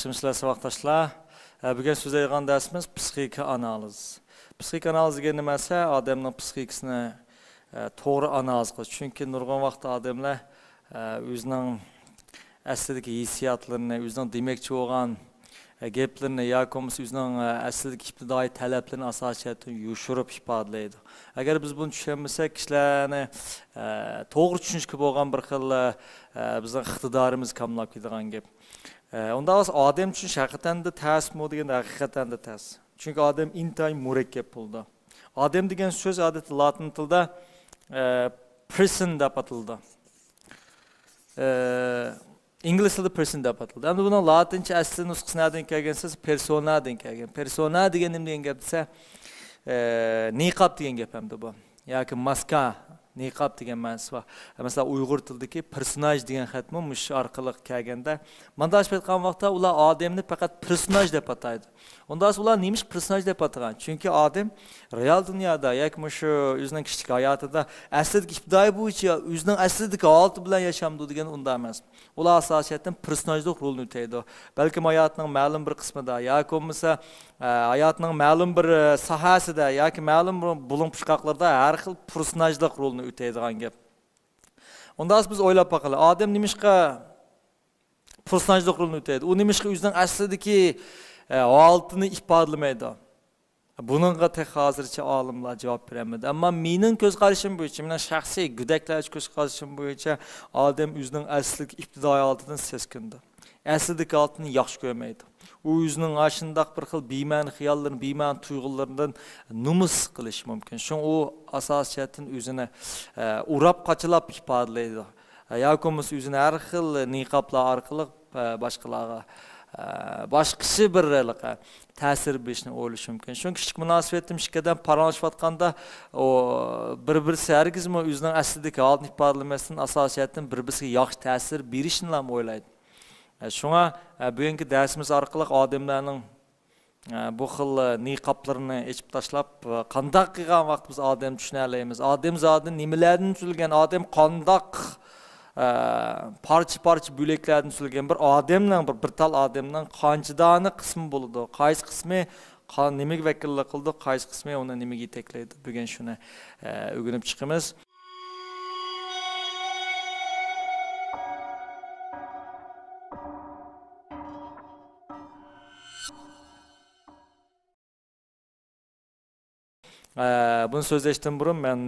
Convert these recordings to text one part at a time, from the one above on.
Yaxşımısınızlar savaqdaşlar. Bugün so'zlaydigan darsimiz psixika analiz. Psixika analiz degan nimasi? Odamning psixikasini to'g'ri analiz qilish. Chunki nurg'un vaqtda odamlar o'zining aslidagi hissiyotlarini, o'zining demoqchi bo'lgan gaplarini yoki o'zining aslidagi ibtidoiy talablarini asosan yushirib ifodalaydi. Agar biz buni tushunmasak, kishilarni to'g'ri tushunishga bo'lgan bir xil bizning iqtidorimiz kamlab ketadigan gap. Onda odam uchun haqiqatan da ta'sirmi degan haqiqatan da ta'sir. Chunki odam intayin murakkab bo'ldi. Odam degan so'z odatda latin tilida person deb ataldi. İngliz tilida person deb ataldi. Endi buni latincha asli nusxasidan kelgansiz personadan kelgan. Persona degan nima degan gap desa, niqob degan gap hamda bu. Yoki maska niqob degan ma'nosi bor. Masalan, Uyg'ur tilidagi personaj degan xatmi mush orqali kelganda, mandash aytgan vaqtda ular odamni faqat personaj deb ataydi. Unda ular nemish personaj deb atagan? Chunki odam real dunyoda yoki shu o'zining kichik hayotida aslidagi ibtidoiy bo'yicha o'zining aslidagi holati bilan yashamdi degan unda emas. Ular asosan personajlik rolni o'taydi. Balkim hayotning ma'lum bir qismida yoki bo'lmasa hayotning ma'lum bir sohasida yoki ma'lum bulunpushqoqlarda har xil personajlik rolni o'taydigan gap. Unda biz o'ylab baqaylik, odam nimishqa personajlik rolni o'taydi? U nimishqa o'zining aslidagi holatini ifodalamaydi. Buningga tek hozircha olimlar javob bermaydi. Ammo mening ko'z qarashim bo'yicha, mening shaxsiy go'daklarcha ko'z qarashim bo'yicha odam o'zining asli ibtidoiy holatidan seskindi. Aslidagi holatini yaxshi ko'rmaydi. U o'zining ashundoq bir xil bema'ni xiyollarni, bema'ni tuyg'ulardan numus qilish mumkin. Shuning u asosan o'zini urab qachilab ifodalaydi. Yoki o'zini har xil niqoblar orqali boshqalarga boshqacha bir ta'sir berishni o'ylash mumkin. Chunki kichik munosabatim shikadan paralashayotganda o bir-birisi hargizmi o'zining aslidagi holatni ifodalamasdan asosan bir-biriga yaxshi ta'sir berishni ham o'ylaydi. Shunga bugungi darsimiz orqali odamlarning bu xil niqoblarini yechib tashlab, qanday qilgan vaqt biz odam tushuna olamiz. Odam zotini nimalardan tuzilgan, odam qanday parcha bo'laklardan tuzilgan bir odamning bir tal odamning qanchadani qismi bo'ladi. Qaysi qismi nimaga vakillik qildi, qaysi qismi uni nimaga yetaklaydi. Bugun shuni o'rganib chiqamiz. Bunu so'zlashdan burun men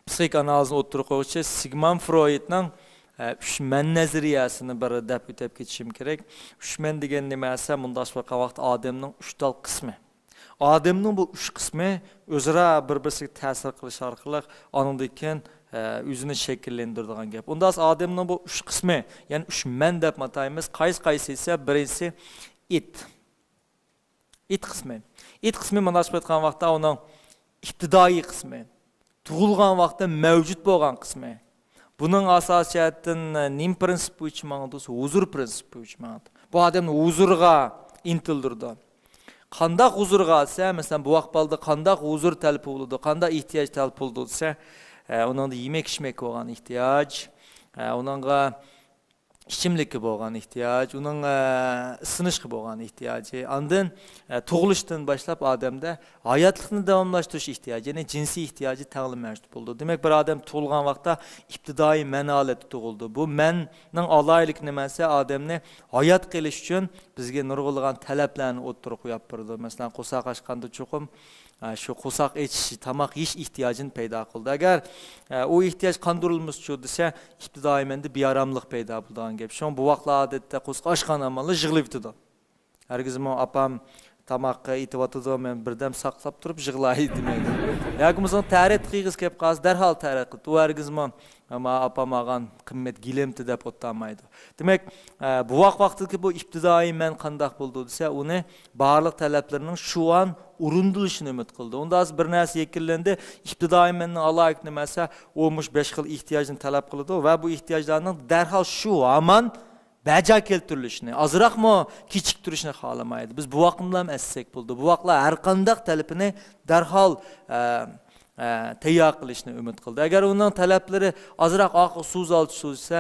psixik analizni o'ttirib qo'yuvchi Sigmund Freudning ushman nazariyasini bir deb o'tib ketishim kerak. Ushman degan nimasi? Bundoq bir vaqt odamning 3 tal qismi. Odamning bu 3 qismi o'zaro bir-biriga ta'sir qilish orqali onundan o'zini shakllantiradigan gap. Unda odamning bu 3 qismi, ya'ni 3 man deb ataymiz. Qaysi esa birinchisi it qismi. It qismi manasib etgan vaqtda uning ibtidoiy qismi, tug'ilgan vaqtda mavjud bo'lgan qismi. Buning asosan nim prinsip bo'yicha ma'noda huzur prinsipi bo'yicha ma'noda. Bu odamni huzurga intildirdi. Qanday huzurga olsa, masalan, bu vaqtda qanday huzur talab bo'ladi, qanday ehtiyoj talab bo'ladi desa, uningda yemek-ichmek bo'lgan ehtiyoj, uningga ichimlikka bo'lgan ehtiyoj, uning isinishga bo'lgan ehtiyoji, ondan tug'ilishdan boshlab odamda hayotlikni davomlashtirish ehtiyoji, ya'ni jinsiy ehtiyoji taqlim mavjud bo'ldi. Demak, bir odam tug'ilgan vaqtda ibtidoiy man holati tug'ildi. Bu manning alaylik nimasi? Odamni hayot qilish uchun bizga nurg'ulg'an talablarni o'ttirib qo'yib berdi. Masalan, qo'saq ochganda cho'qim shu qo'saq ichish, tamoq yeyish ehtiyojini paydo qildi. Agar u ehtiyoj qondirilmasa desa, ibtidoiy menda bearomlik paydo bo'lgan gap. Shu bu vaqtlar odatda qo'saq ochgan amallar yig'lab turdi. Hargizmi opam tamoqqa aytibotdi, men birdam saqlab turib yig'laydi demaydi. Yoki bizning tarix qiyg'iz kelib qolsa, darhol tarix qildi. U hargizmi ama opam olgan qimmat gilemti deb o'tolmaydi. Demak, bu vaqtdagi bu ibtidoiy men qanday bo'ldi desa, uni barliq talablarining shu an urundilishini umid qildi. Unda bir narsa yekillandi, ibtidoiy menning alaylik nimasi, u 5 xil ehtiyojni talab qiladi va bu ehtiyojlarning darhol shu aman baja keltirilishini, azroqmi kechiktirishni xohlamaydi. Biz bu vaqtni ham assak bo'ldi. Bu vaqtlar har qanday talabini darhol tayyor qilishni umid qildi. Agar uning talablari ozroq oq so'z olchi so'zsa,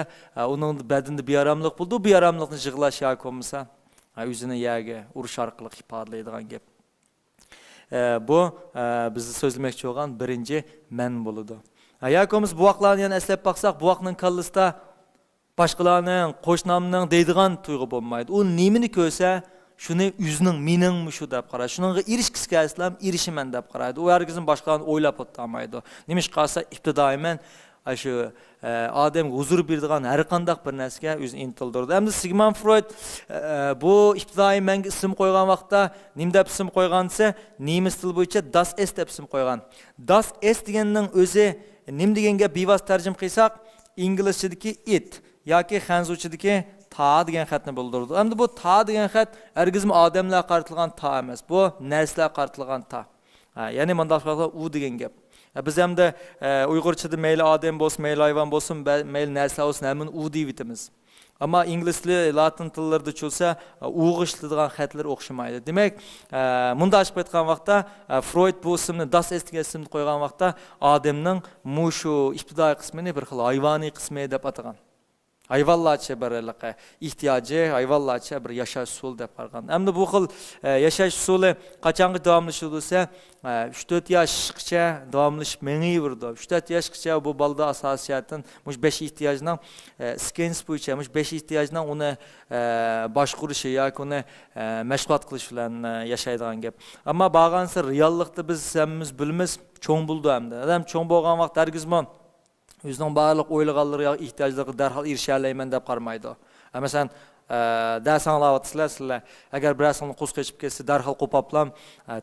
uning badanda bearamlik bo'ldi. Bu bearamlikni yig'lash yoki bo'lmasa, o'zini yaga urush orqali ifodalaydigan gap. Bu bizni so'zlamoqchi bo'lgan birinchi men bo'ladi. Yakomiz bu vaqtlarni yana eslab baqsaq, bu vaqtning kallisida boshqalarning, qo'shnamning deydigan tuyg'u bo'lmaydi. U nimani ko'rsa, shuni o'zining meningmi shu deb qaraydi. Shuningga erishgisi kelsa, erishiman deb qaraydi. U hargizim boshqalarni o'ylab o'tmaydi. Nimish qolsa ibtidoiman shu odam huzur beradigan har qanday bir narsaga o'zini intildirdi. Endi Sigmund Freud bu ibtidoiy menga ism qo'ygan vaqtda nim deb ism qo'ygansa, nemis tili bo'yicha das ist deb ism qo'ygan. Das ist deganning o'zi nim deganga bevos tarjima qilsak, inglizchadagi it yoki xanzuchadagi ta degan xatni bildirdi. Endi bu ta degan xat hargizmi odamlar qaratilgan ta emas. Bu narsalar qaratilgan ta. Ya'ni bunday qilib u degan gap. Biz ham da Uyg'urchada mayli odam bo'lsin, mayli hayvon bo'lsin, mayli narsa bo'lsin, hamma u deymiz. Ammo ingliz tili, latin tillarida bo'lsa, o'g'ishlaydigan xatlar o'xshamaydi. Demak, bunda ochib aytgan vaqtda Freud bu ismni das ist degan ismni qo'ygan vaqtda odamning mushu ibtidoiy qismini bir xil hayvoniy qismi deb atagan. Hayvonlarcha bir ehtiyoji, hayvonlarcha bir yashash usuli deb qargan. Endi bu xil yashash usuli qachonga davomlashadi? 3-4 yoshgacha davomlashib mengiyverdi. 3-4 yoshgacha bu balda asosiyatan mush 5 ehtiyojning skens bo'yicha mush 5 ehtiyojning uni boshqurishi yoki uni mashg'ulot qilish bilan yashaydigan gap. Ammo bag'ansi reallikda biz hammamiz bilamiz, cho'ng bo'ldi hamda. Adam cho'ng bo'lgan vaqt hargizmi o'zining barliq o'ylaganlari yoki ehtiyojlariga darhol erisha olmayman deb qarmaydi. Masalan, dars anglayapsizlar, sizlar agar birasini qo'z qechib ketsa, darhol qo'poplam,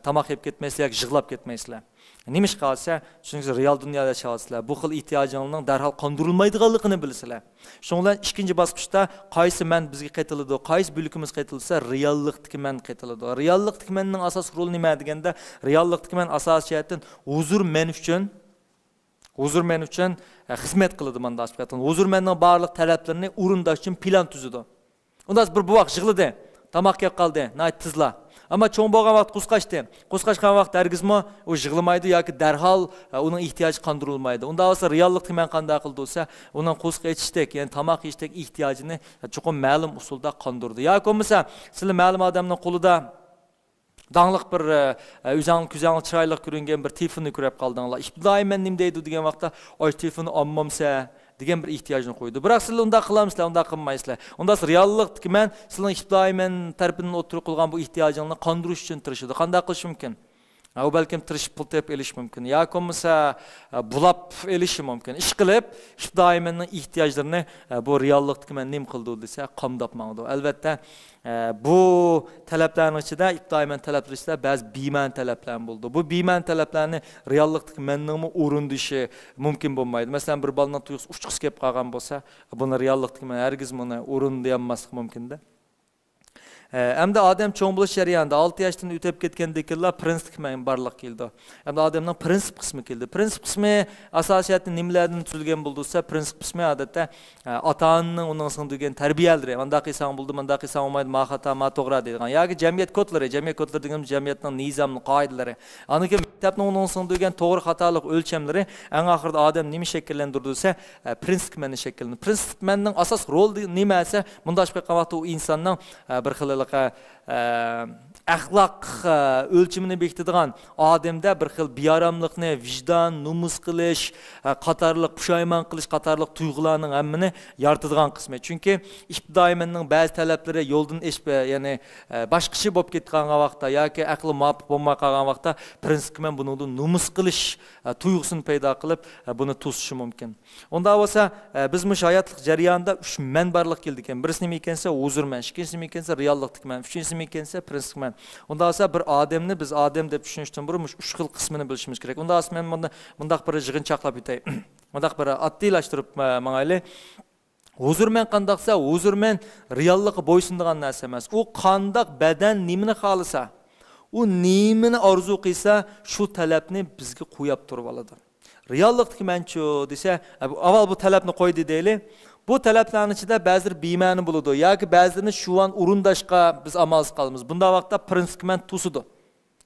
tomoq yeb ketmaysizlar yoki yig'lab ketmaysizlar. Nima ish qilsa, chunki real dunyoda yashayapsizlar. Bu xil ehtiyojlarning darhol qondirilmaydiganligini bilasizlar. Shundan bilan ikkinchi bosqichda qaysi men bizga qaytiladi, qaysi bo'lkimiz qaytilsa, reallikdagi men qaytiladi. Reallikdagi menning asos roli nima deganda, reallikdagi men asosiyatan huzur men uchun xizmat qiladi manda asbatan. Huzur menning barliq talablarini o'rindash uchun plan tuzadi. Undan bir bu vaqt yig'ladi, tomoq yeb qoldi, nayt tizla. Ammo cho'ng bo'lgan vaqt qo'zqashdi. Qo'zqashgan vaqt hargizmi u yig'lamaydi yoki darhol uning ehtiyoji qondirilmaydi. Unda bo'lsa reallikni men qanday qildi bo'lsa, uning qo'zqaytishdek, ya'ni tomoq yeyishdek ehtiyojini chuqur ma'lum usulda qondirdi. Yoki bo'lmasa, sizlar ma'lum odamning qo'lida dаңлық bir өзаңның күзаңның чырайлық көрінген bir телефонны көріп қалдыңlar. İptidoiy men nim deydi degan vaqtda, "Oy telefonni olmamsa" degan bir ehtiyojni qo'ydi. Biroq sizlar unda qilamsizlar, unda qilmaysizlar. Unda reallikdagi men sizning ibtidoiy men tarafidan o'tirib qilgan bu ehtiyojingni qondirish uchun tirishadi. Qanday qilish mumkin? O balkim tirishib pul tepib elish mumkin. Yoki bo'lmasa bulab elishi mumkin. Ish qilib, ibtidoiy menning ehtiyojlarini bu reallikdagi men nim qildi desa, qamdab mangdi. Albatta bu talablarning ichida ibtidoiy men talablarida ba'zi biyman talablar bo'ldi. Bu biyman talablarni reallikdagi menning o'rindishi mumkin bo'lmaydi. Masalan, bir bolaning tuyg'usi uchqisi kelib qolgan bo'lsa, buni reallikdagi men hargiz buni o'rindayamaslik mumkin-da. Hamda odam cho'ng bo'lish jarayonida 6 yoshdan o'tib ketgandeklar prinsip men barliq keldi. Hamda odamning prinsip qismi keldi. Prinsip qismi asosiyatni nimalardan tuzilgan bo'lsa, prinsip qismi odatda ota-onaning uning singdirgan tarbiyalari, manda qilsang bo'ldi, manda qilsang olmaydi, ma xato, ma to'g'ri deydigan. Yoki jamiyat kodlari degan jamiyatning nizomli qoidalari. Aniki maktabning uning singdirgan to'g'ri xatolik o'lchamlari eng oxirida odam nima shakllantirsa, prinsip menni shakllantiradi. Prinsip menning asos roli nima esa, bunday qilgan vaqtda u insonning bir xil axloq o'lchimini bekitadigan odamda bir xil bearamlikni, vijdon, numus qilish, qatorliq pushaymon qilish, qatorliq tuyg'ularning hammini yaratadigan qismi. Chunki ibtidoiy menning ba'zi talablari yo'ldan eshib, ya'ni boshqacha bo'lib ketgan vaqtda yoki aqli muvofiq bo'lmay qolgan vaqtda prinsip men buni numus qilish tuyg'usini paydo qilib, buni to'sishi mumkin. Unda bo'lsa, biz mush hayotlik jarayonida 3 men barliq keldi ekan. Birisi nima ekansa, huzur men, ikkinchisi nima ekansa, reallikdagi men, uchinchisi nima ekansa, prinsip men. Unda bo'lsa bir odamni biz odam deb tushunishdan burun 3 xil qismini bilishimiz kerak. Unda bo'lsa men bundaq bir yig'inchoqlab o'tay. Bundaq bir addiylashtirib mangayli. Huzur men qandaqsa, huzur men reallikqa bo'ysundigan narsa emas. U qandaq badan nimani xohlasa, u nimani orzu qilsa, shu talabni bizga qo'yib turib oladi. Reallikdagi menchu desa, avval bu talabni qo'ydi deylik. Bu talablarning ichida ba'zilar be'ma'ni bo'ladi yoki ba'zilarini shu an o'rindashga biz amalsiz qolamiz. Bunda vaqtda prinsip men to'sidi.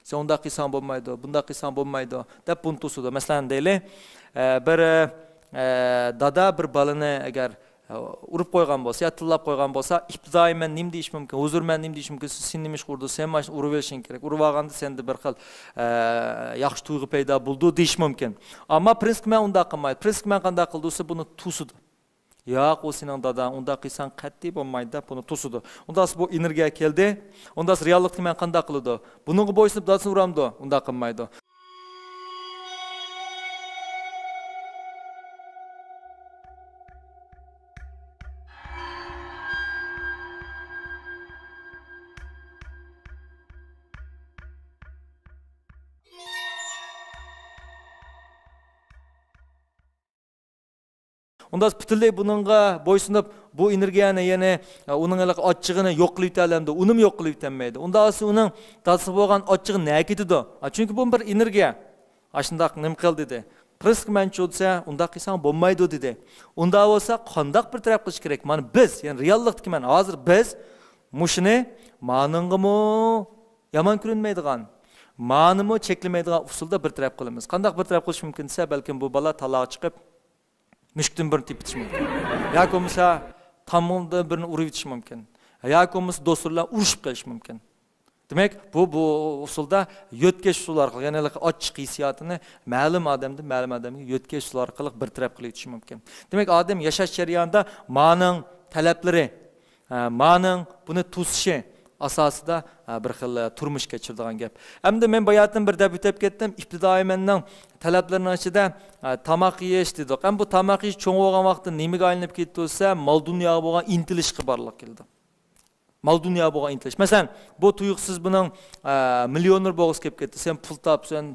Sen unda qilsan bo'lmaydi, bunda qilsan bo'lmaydi deb buni to'sadi. Masalan deylik, bir dada bir balani agar urib qo'ygan bo'lsa, ya tillab qo'ygan bo'lsa, ibtidoiy men nim deyish mumkin, huzur men nim deyish mumkin, sen nima ish qurdi, sen mana urib berishing kerak. Urib olganda senda bir xil yaxshi tuyg'u paydo bo'ldi deyish mumkin. Ammo prinsip men unda qilmaydi. Prinsip men qanday qildi desa buni to'sidi. Yo'q, o sening dadan, unda qilsan qat'iy bo'lmaydi deb buni to'sidi. Unda bu energiya keldi. Unda reallikni men qanday qiladi? Buningga bo'ysunib dadasini uramdi, unda qilmaydi. Unda butunlay buningga bo'ysunib bu energiyani, ya'ni uning ochchig'ini yo'q qilib yetalamdi, unim yo'q qilib yetanmaydi. Unda uning tasib bo'lgan ochchig'i nima ketadi? Chunki bu bir energiya. Ashundaq nima qil dedi. Prinsip menchi bo'lsa, unda qilsan bo'lmaydi dedi. Unda bo'lsa qandoq bir taraf qilish kerak? Mana biz, ya'ni reallikni men hozir biz mushuni ma'ningimi yomon ko'rinmaydigan, ma'nimi cheklamaydigan usulda bir taraf qilamiz. Qandoq bir taraf qilish mumkin desa, balkim bu bola taloq chiqib müşkün birini tepitiş mümkün. Ya komisa tamamda birini urib etiş mümkün. Ya komisa dostlarla uruşup keliş mümkün. Demek bu usulda yötkeş usul arkalı, yani açık hissiyatını ma'lum adamga yötkeş usul arkalı bir taraf qilib etiş mümkün. Demek adam yaşaş jarayonida ma'ning talabları, ma'ning buni to'sishi asosida bir xil turmush kechiradigan gap. Hamda men bayatdan bir deb o'tib ketdim. Ibtidoiy menning talablarining ichida tamoq yeyish dedik. Ham bu tamoq yeyish cho'ng bo'lgan vaqtda nimaga aylanib ketdi bo'lsa, mol dunyoga bo'lgan intilishga borliq keldi. Mal dünya bo'lgan intilish. Masalan, bu tuyuqsiz buning millioner bo'lg'is kelib ketdi. Sen pul topsan,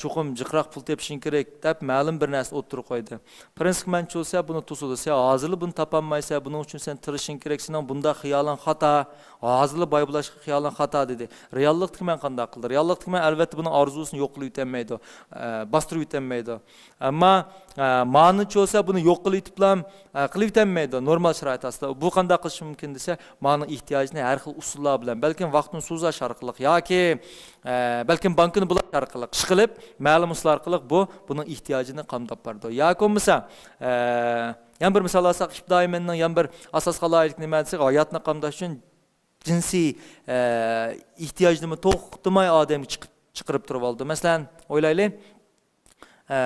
cho'qim jiqroq pul tepishing kerak deb ma'lum bir narsa o'tirib qo'ydi. Prinsip menchi bo'lsa, buni to'sadi. Sen hozirli buni topolmaysan, buning uchun sen tirishing kerak. Sening bunda xiyoling xato, hozirli boy bo'lishga xiyoling xato dedi. Reallikni men qanday qildi? Reallikni men albatta buning orzusini yo'q qilib yetanmaydi, bostirib yetanmaydi. Ammo ma'nich bo'lsa buni yo'q qilib yetiblam, qilib yetanmaydi normal sharoit asida. Bu qanday qilish mumkin desa, ma'ning ehtiyojini har xil usullar bilan, balkim vaqtni so'zash orqali yoki balkim bankini bulash orqali ish qilib, ma'lum usul orqali buning ehtiyojini qamdab berdi. Yoki bo'lmasa, yana bir misol olsak, ibtidoiy menning yana bir asos xaloyiq nima desak, hayotni qamdash uchun jinsiy ehtiyojni to'xtamay odam chiqirib turib oldi. Masalan, o'ylaylik,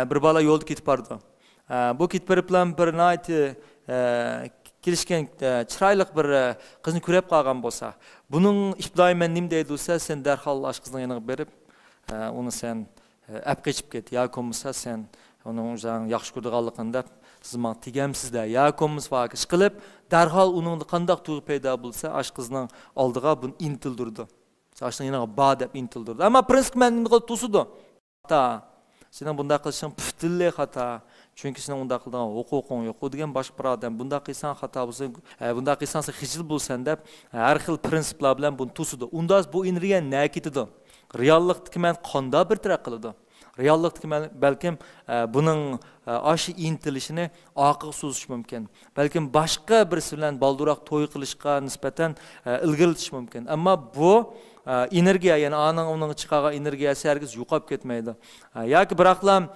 bir bola yo'lda ketib bordi. Bu ketib bilan bir night kelishgan chiroyli bir qizni ko'rib qolgan bo'lsa, buning ibtidoiy men nima deydi desa, sen darhol osh qizning yoniga berib, uni sen olib qochib ket, yoki bo'lmasa sen uning yaxshi ko'rganligini deb siz menga tegamsizda, yoki bo'lmasa ish qilib, darhol uning qanday tuyg'u paydo bo'lsa, osh qizning oldiga buni intildirdi. Oshning yoniga bor deb intildirdi. Ammo prinsip men nima qilib to'sidi? Senin bunda qilishing butunlay xato. Chunki sening unda qilgan huquqing yo'q. U degan boshqa bir odam bunda qilsan xato bo'lsa, bunda qilsan sen xijil bo'lsan deb har xil prinsiplar bilan buni to'sidi. Unda bu energiya nima ketadi? Reallikni men qanday bir taraf qiladi? Reallikni men balkim buning oshi intilishini oqiga so'zish mumkin. Balkim boshqa birisi bilan balduroq to'y qilishga nisbatan ilgiritish mumkin. Ammo bu energiya, ya'ni uning chiqargan energiyasi hargiz yo'qolib ketmaydi. Yoki biroqlam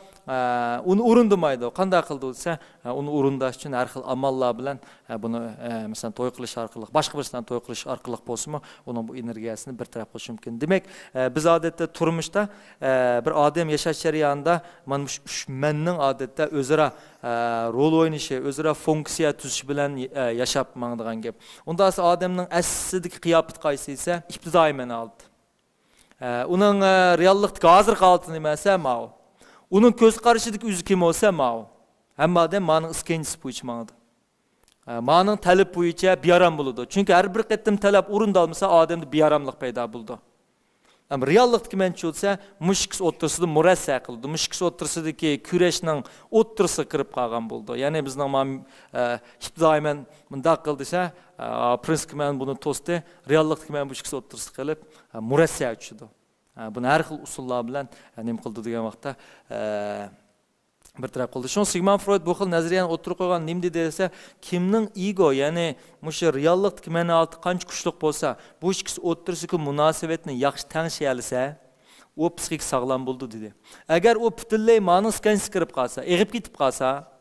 uni o'rindamaydi. Qanday qildi desa, uni o'rindash uchun har xil amallar bilan buni masalan to'y qilish orqali, boshqa birisidan to'y qilish orqali bo'lsa-mu, uning bu energiyasini bir taraf qilish mumkin. Demak, biz odatda turmushda bir odam yashash jarayonida mana shu uch menning odatda o'zaro rol o'ynashi, o'zaro funksiya tuzish bilan yashab mangdigan gap. Unda odamning aslidagi qiyofati qaysi esa, ibtidoiy men oldi. Uning reallikda hozir holatini emasa, ma'u. Uning ko'z qarashidagi o'zi kim bo'lsa, ma'u. Hamma odam ma'ning iskenchisi bo'yicha mangdi. Ma'ning talab bo'yicha bearam bo'ladi. Chunki har bir qatim talab o'rindalmasa, odamda bearamlik paydo bo'ldi. Ama reallikni menchi bo'lsa, mushkis o'ttirsida murassa qildi. Mushkis o'ttirsidagi kurashning o'ttirisi kirib qolgan bo'ldi. Ya'ni bizning ibtidoiy men bunday qildi desa, prinsip men buni to'sdi, reallikni men mushkis o'ttirisi qilib murassa tushdi. Buni har xil usullar bilan nima qildi degan vaqtda bir taraf qildi. Shun Sigmund Freud bu xil nazariyani o'tirib qo'ygan nima dedi desa, kimning ego, ya'ni mushu reallikni meni olti qancha kuchli bo'lsa, bu ikkisi o'ttirisiga munosabatni yaxshi tanishayalsa, o psixik sağlam buldu dedi. Eğer o bütünley manın skensiz kirip kalsa, eğip gitip kalsa,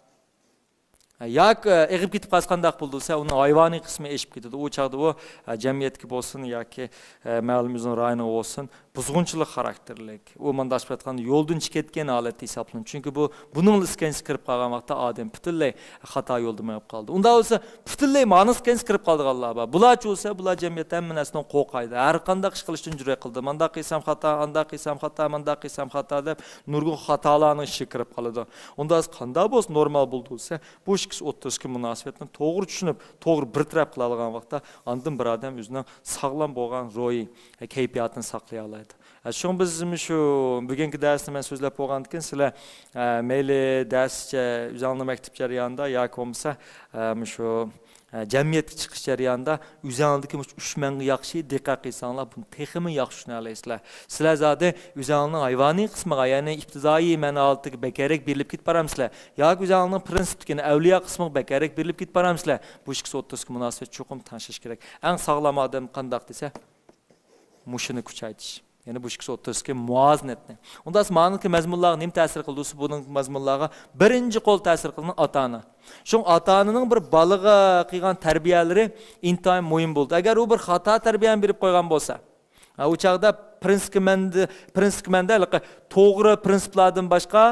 yak eğip gitip kalskandaq bulduysa, onun hayvani kısmı eşip gidiyordu. O çağda o cemiyetki olsun, yaki mağlumuzun rayına olsun, buzğunçılık karakterlik. O mandaş batkan yoldun çıketken alet hesaplanır. Çünkü bunun iskensiz kirip kalgan vaqtda adam bütünley hata yolda mayıp kaldı. Onda olsa bütünley manın iskensiz kirip kaldı Allah. Bulaç olsa bula cemiyetten minasinden qoqaydı. Her qandaq iş qilishdan jure qildi. Manda qilsam xata, anda qilsam xata, manda qilsam xata deb nurgun xatalarning işi kirip qaladı. Onda qanda bo'lsa normal bulduğsa bu ikisi o'ttirishga munosabatni to'g'ri tushunib, to'g'ri bir taraf qila olgan vaqtda andın bir odam o'zining sog'lom bo'lgan ro'yi kayfiyatini saqlay oladi. Şu biz şu bugungi darsni men so'zlab bo'lgandan keyin sizlar mayli darscha o'zingizning maktab jarayonida yoki bo'lmasa şu cemiyetga chiqish jarayonida o'zingizga 3 manga yaxshi diqqat qilsanglar, buni texmi yaxshi tushuna olasizlar. Sizlar zodi o'zingizning hayvoniy qismiga, ya'ni ibtidoiy ma'nodagi bekarek berilib ketib boramsizlar. Yoki o'zingizning prinsipdagi avliyo qismiga bekarek berilib ketib boramsizlar. Bu ikkisi o'rtasidagi munosabat cho'qim tanishish kerak. Eng sog'lom odam qandoq desa, mushini kuchaytirish. Yani bu ikisi o'rtasidagi muvozanatni. Unda ma'nodagi mazmunlarga nima ta'sir qildi? Buning mazmunlarga birinchi qo'l ta'sir qilgan ota-ona. Şu ata-onaning bir balaga qilgan tarbiyalari intayin muhim bo'ldi. Agar u bir xato tarbiyani berib qo'ygan bo'lsa, u chaqda prinsipmanda to'g'ri prinsiplardan boshqa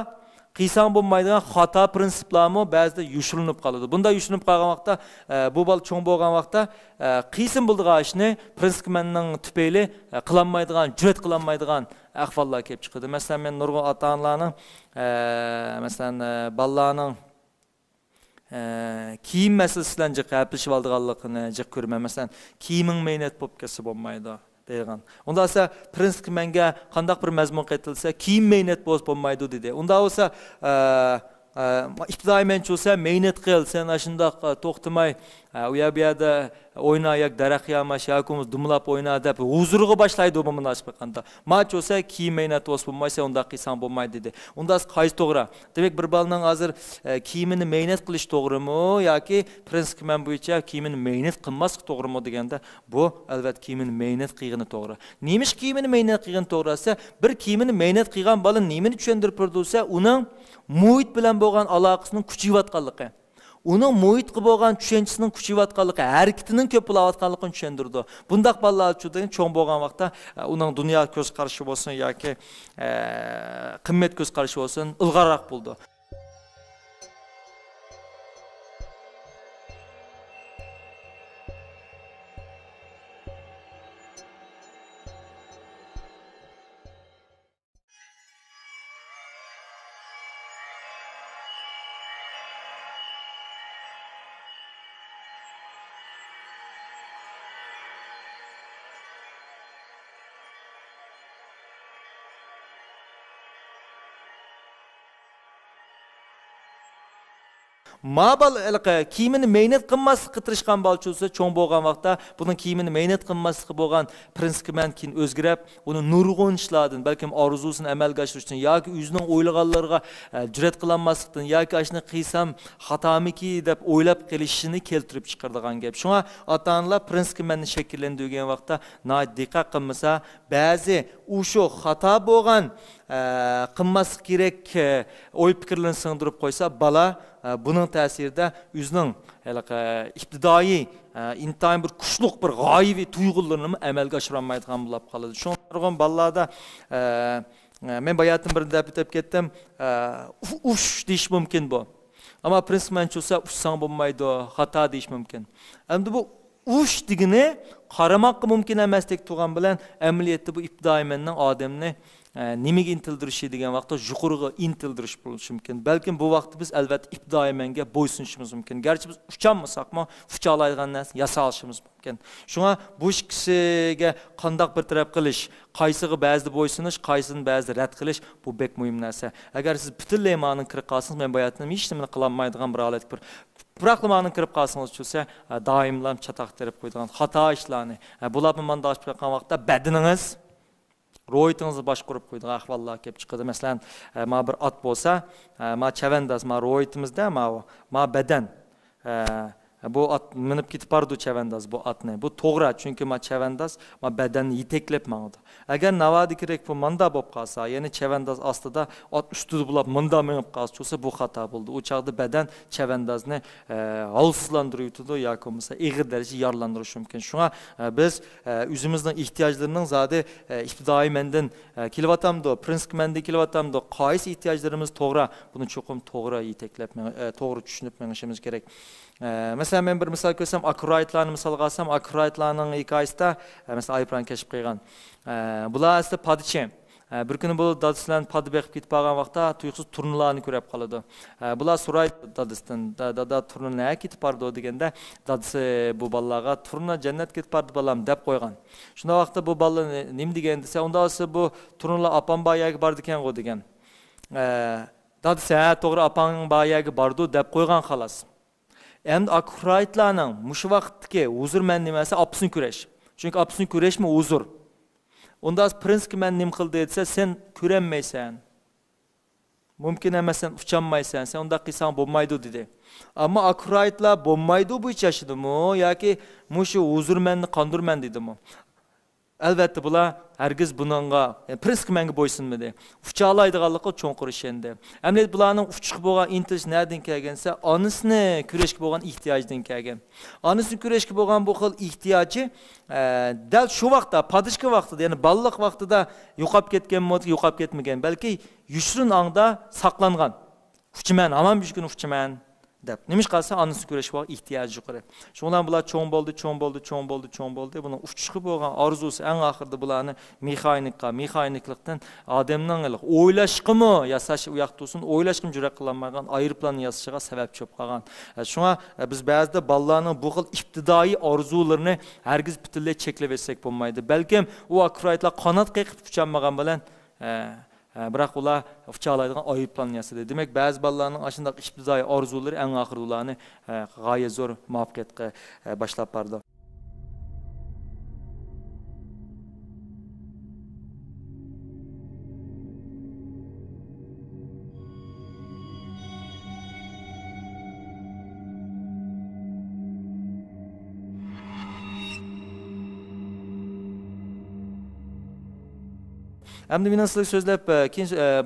qiysan bo'lmaydigan xato prinsiplarmi ba'zida yushilinib qoladi. Bunda yushilinib qolgan vaqtda bu bola cho'ng bo'lgan vaqtda qiysin bo'ldigan ishni prinsipmanning tupayli qilolmaydigan, jur'at qilolmaydigan ahvollar kelib chiqadi. Masalan, men nurg'un ota-onalarning masalan bolalarning kiyim masalasidan jiq gapirishib oldiganligini jiq ko'raman. Masalan, kiyiming mehnat bo'lib kelsa bo'lmaydi deyilgan. Onda esa prinsip menga qandaq bir mazmun qaytilsa, kiyim mehnat bo'lmaydi dedi. Unda olsa ibtidoiy menchi olsa mehnat qil, sen shundoq to'xtamay u yerda o'yna yoki daraxt yamash yoki dumlab o'yna deb huzurga boshlaydi bu munosabat qanda. Maç olsa kiyim mehnat bo'lmasa unda qilsan bo'lmaydi dedi. Unda qaysi to'g'ri? Demak, bir bolaning hozir kiyimini mehnat qilish to'g'rimi yoki prinsip men bo'yicha kiyimini mehnat qilmaslik to'g'rimi deganda, bu albatta kiyimini mehnat qilgani to'g'ri. Nemish kiyimini mehnat qilgani to'g'risi, bir kiyimini mehnat qilgan bola nimani tushuntirib tursa, uning muhit bilan bo'lgan aloqasining kuchayotganligi, uning muhitga bo'lgan tushunchasining kuchayotganligi, harakatining ko'p bo'layotganligini tushuntirdi. Bundaq bolalar uchun cho'ng bo'lgan vaqtda uning dunyo ko'z qarashi bo'lsin yoki qimmat ko'z qarashi bo'lsin, ilg'orroq bo'ldi. Mabal kiyimini mehnat qilmaslikqa tirishgan bolchi bo'lsa, cho'ng bo'lgan vaqtda buning kiyimini mehnat qilmaslikqa bo'lgan prinsipidan keyin o'zgarib, uni nurg'un ishlardan, balkim orzusini amalga oshirishdan yoki o'zining o'ylaganlariga jur'at qilolmaslikdan yoki ashni qilsam xatomiki deb o'ylab qilishini keltirib chiqaradigan gap. Shunga ota-onalar prinsipidan shakllantirgan vaqtda diqqat qilmasa, ba'zi shu xato bo'lgan qilmaslik kerak o'y fikrlarini singdirib qo'ysa, bola bunun ta'sirida o'zining ibtidoiy intayin bir kuchliq bir g'oyiviy tuyg'ularini amalga oshira olmaydigan bo'lib qoladi. Shunga bolalarda men bayatning birida bitib ketdim, ush deyish mumkin bu. Ammo prinsipman bo'lsa ushsang bo'lmaydi, xato deyish mumkin. Endi bu ush degani qaramoqqa mumkin emasdek turgan bilan amaliyotda bu ibtidoiy menning odamni nimaga intildirishi degan vaqtda yuqoriga intildirish bo'lishi mumkin. Balkim bu vaqtda biz albatta ibtidoiy menga bo'ysunishimiz mumkin. Garchi biz ucholmasakmi, ucha oladigan narsa yasalishimiz mumkin. Shunga bu kishisiga qandoq bir taraf qilish, qaysiga ba'zida bo'ysunish, qaysini ba'zida rad qilish, bu bek muhim narsa. Agar siz butunlay ma'noni kirib qolsangiz, men bayatnim hech nimani qila olmaydigan bir holat bir Bıraklama'nın kırıp kalsınız çözse, daimlam çatak terip koyduğun hata işlerini, bulap manda açıp yakan vaxtda bədininiz, royutunuzu baş kurup koyduğun ahvallar kep çıkıdı. Mesela, ma bir at bolsa, ma çevendaz, ma royutumuzda, ma beden, Bu at minib ketib bardi chavandoz bu atni. Bu to'g'ri, chunki ma chavandoz ma badanni yetaklab mangdi. Agar navadi kerak bu manda bo'lib qolsa, ya'ni chavandoz ostida ot ustida bo'lib manda minib qolsa, bu xato bo'ldi. U chaqda badan chavandozni holsizlantirib turdi yoki bo'lmasa ig'ir darajada yorlantirishi mumkin. Shunga biz o'zimizning ehtiyojlarning zodi ibtidoiy mendan kelyapti, prinsip menda kelyapti. Qaysi ehtiyojlarimiz to'g'ri, buni cho'qim to'g'ri yetaklab, to'g'ri tushunib menishimiz kerak. Mesela men bir misal ko'rsam, akuraytlarni misal qilsam, akuraytlarning hikoyasida mesela aypran kashf qilgan. Bular aslida padchi. Bir kuni bu dadisidan padi beqib ketib qolgan vaqtda tuyuqsiz turnalarni ko'rib qoladi. Bular so'raydi dadisidan, dada turna nega ketib bordi deganda, dadisi bu bolalarga turna jannat ketib bordi balam deb qo'ygan. Shunda vaqtda bu bolalar nima degan desa, unda bu turnalar opam bayaga bordi ekan degan. Dadisi to'g'ri opang bayaga bordi deb qo'ygan xolos. Endi akuraytlarning mush vaqtdagi huzur men nimasi opsini ko'rash. Chunki opsini ko'rashmi huzur. Unda prinsip men nim qildi desa, sen ko'ranmaysan. Mumkin emasan, uchanmaysan. Sen unda qilsan bo'lmaydi dedi. Ammo akuraytlar bo'lmaydi bu yashadimi yoki mushu huzur menni qondirman dedimi? Albatta bular hargiz buningga prinsip menga bo'ysunmadi. Uchalaydiganlikqa cho'nqir ishindi. Ammo bularning uchiq bo'lgan intilish nerdan kelgansa, onasini kurashga bo'lgan ehtiyojdan kelgan. Onasini kurashga bo'lgan bu xil ehtiyoji dal shu vaqtda, padishki vaqtida, ya'ni balliq vaqtida yo'qolib ketganmi, yo'qolib ketmagan, balki yushrin ongda saqlangan. Uchiman, hamon bir kun uchiman deb. Nimish qalsa onasini kurashga bo'lgan ehtiyoji yuqori. Shundan bular cho'ng bo'ldi. Buning uchiqib bo'lgan orzusi eng oxirida bularni mexaniklikdan odamning o'ylashqimi yasash u yoqda tursin, o'ylashqim jur'at qilolmagan aeroplan yasashiga sababchi bo'lib qolgan. Shunga biz ba'zida bolalarning bu xil ibtidoiy orzularini hargiz butunlay cheklab etsak bo'lmaydi. Balkim u akuraytlar qanot qeqib uchanmagan bilan biroq ular uchalaydigan aeroplan yasadi. Demak, ba'zi bolalarning ashunday ibtidoiy orzulari eng oxirida ularni g'oyat zo'r muvaffaqiyatga boshlab bordi. Endi men sizlarga so'zlab,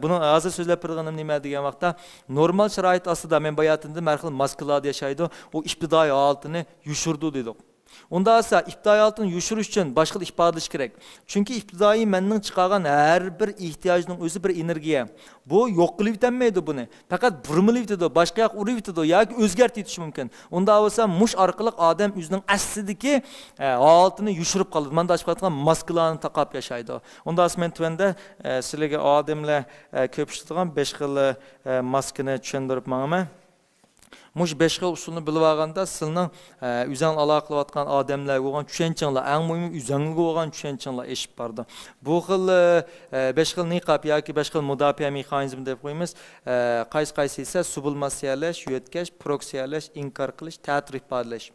buni hozir so'zlab turganim nima degan vaqtda, normal sharoit ostida men bayotimda har xil maskalarda yashaydi, u ibtidoiy holatini yushirdi dedik. Unda esa ibtidoiy holatini yushirish uchun boshqa ifodalash kerak. Chunki ibtidoiy menning chiqargan har bir ehtiyojning o'zi bir energiya. Bu yo'q qilib o'tmaydi buni. Faqat burmilib o'tadi, boshqa yoq urib o'tadi yoki o'zgartirib o'tishi mumkin. Unda bo'lsa mush orqali odam o'zining aslidagi holatini yushirib qoladi. Mana dashib qolgan maskalarni taqab yashaydi. Unda men tuanda sizlarga odamlar ko'p ishlatgan 5 xil maskani tushuntirib manaman. Mush 5 xil usulni bilib olganda sizning o'zing aloqa qilayotgan odamlarga bo'lgan tushunchalar, eng muhimi o'zingizga bo'lgan tushunchalar eshib bordi. Bu xil 5 xil niqob yoki 5 xil mudofaa mexanizmi deb qo'yamiz. Qaysi esa sublimatsiyalash, yo'tkash, proksiyalash, inkor qilish, ta'tir ifodalash.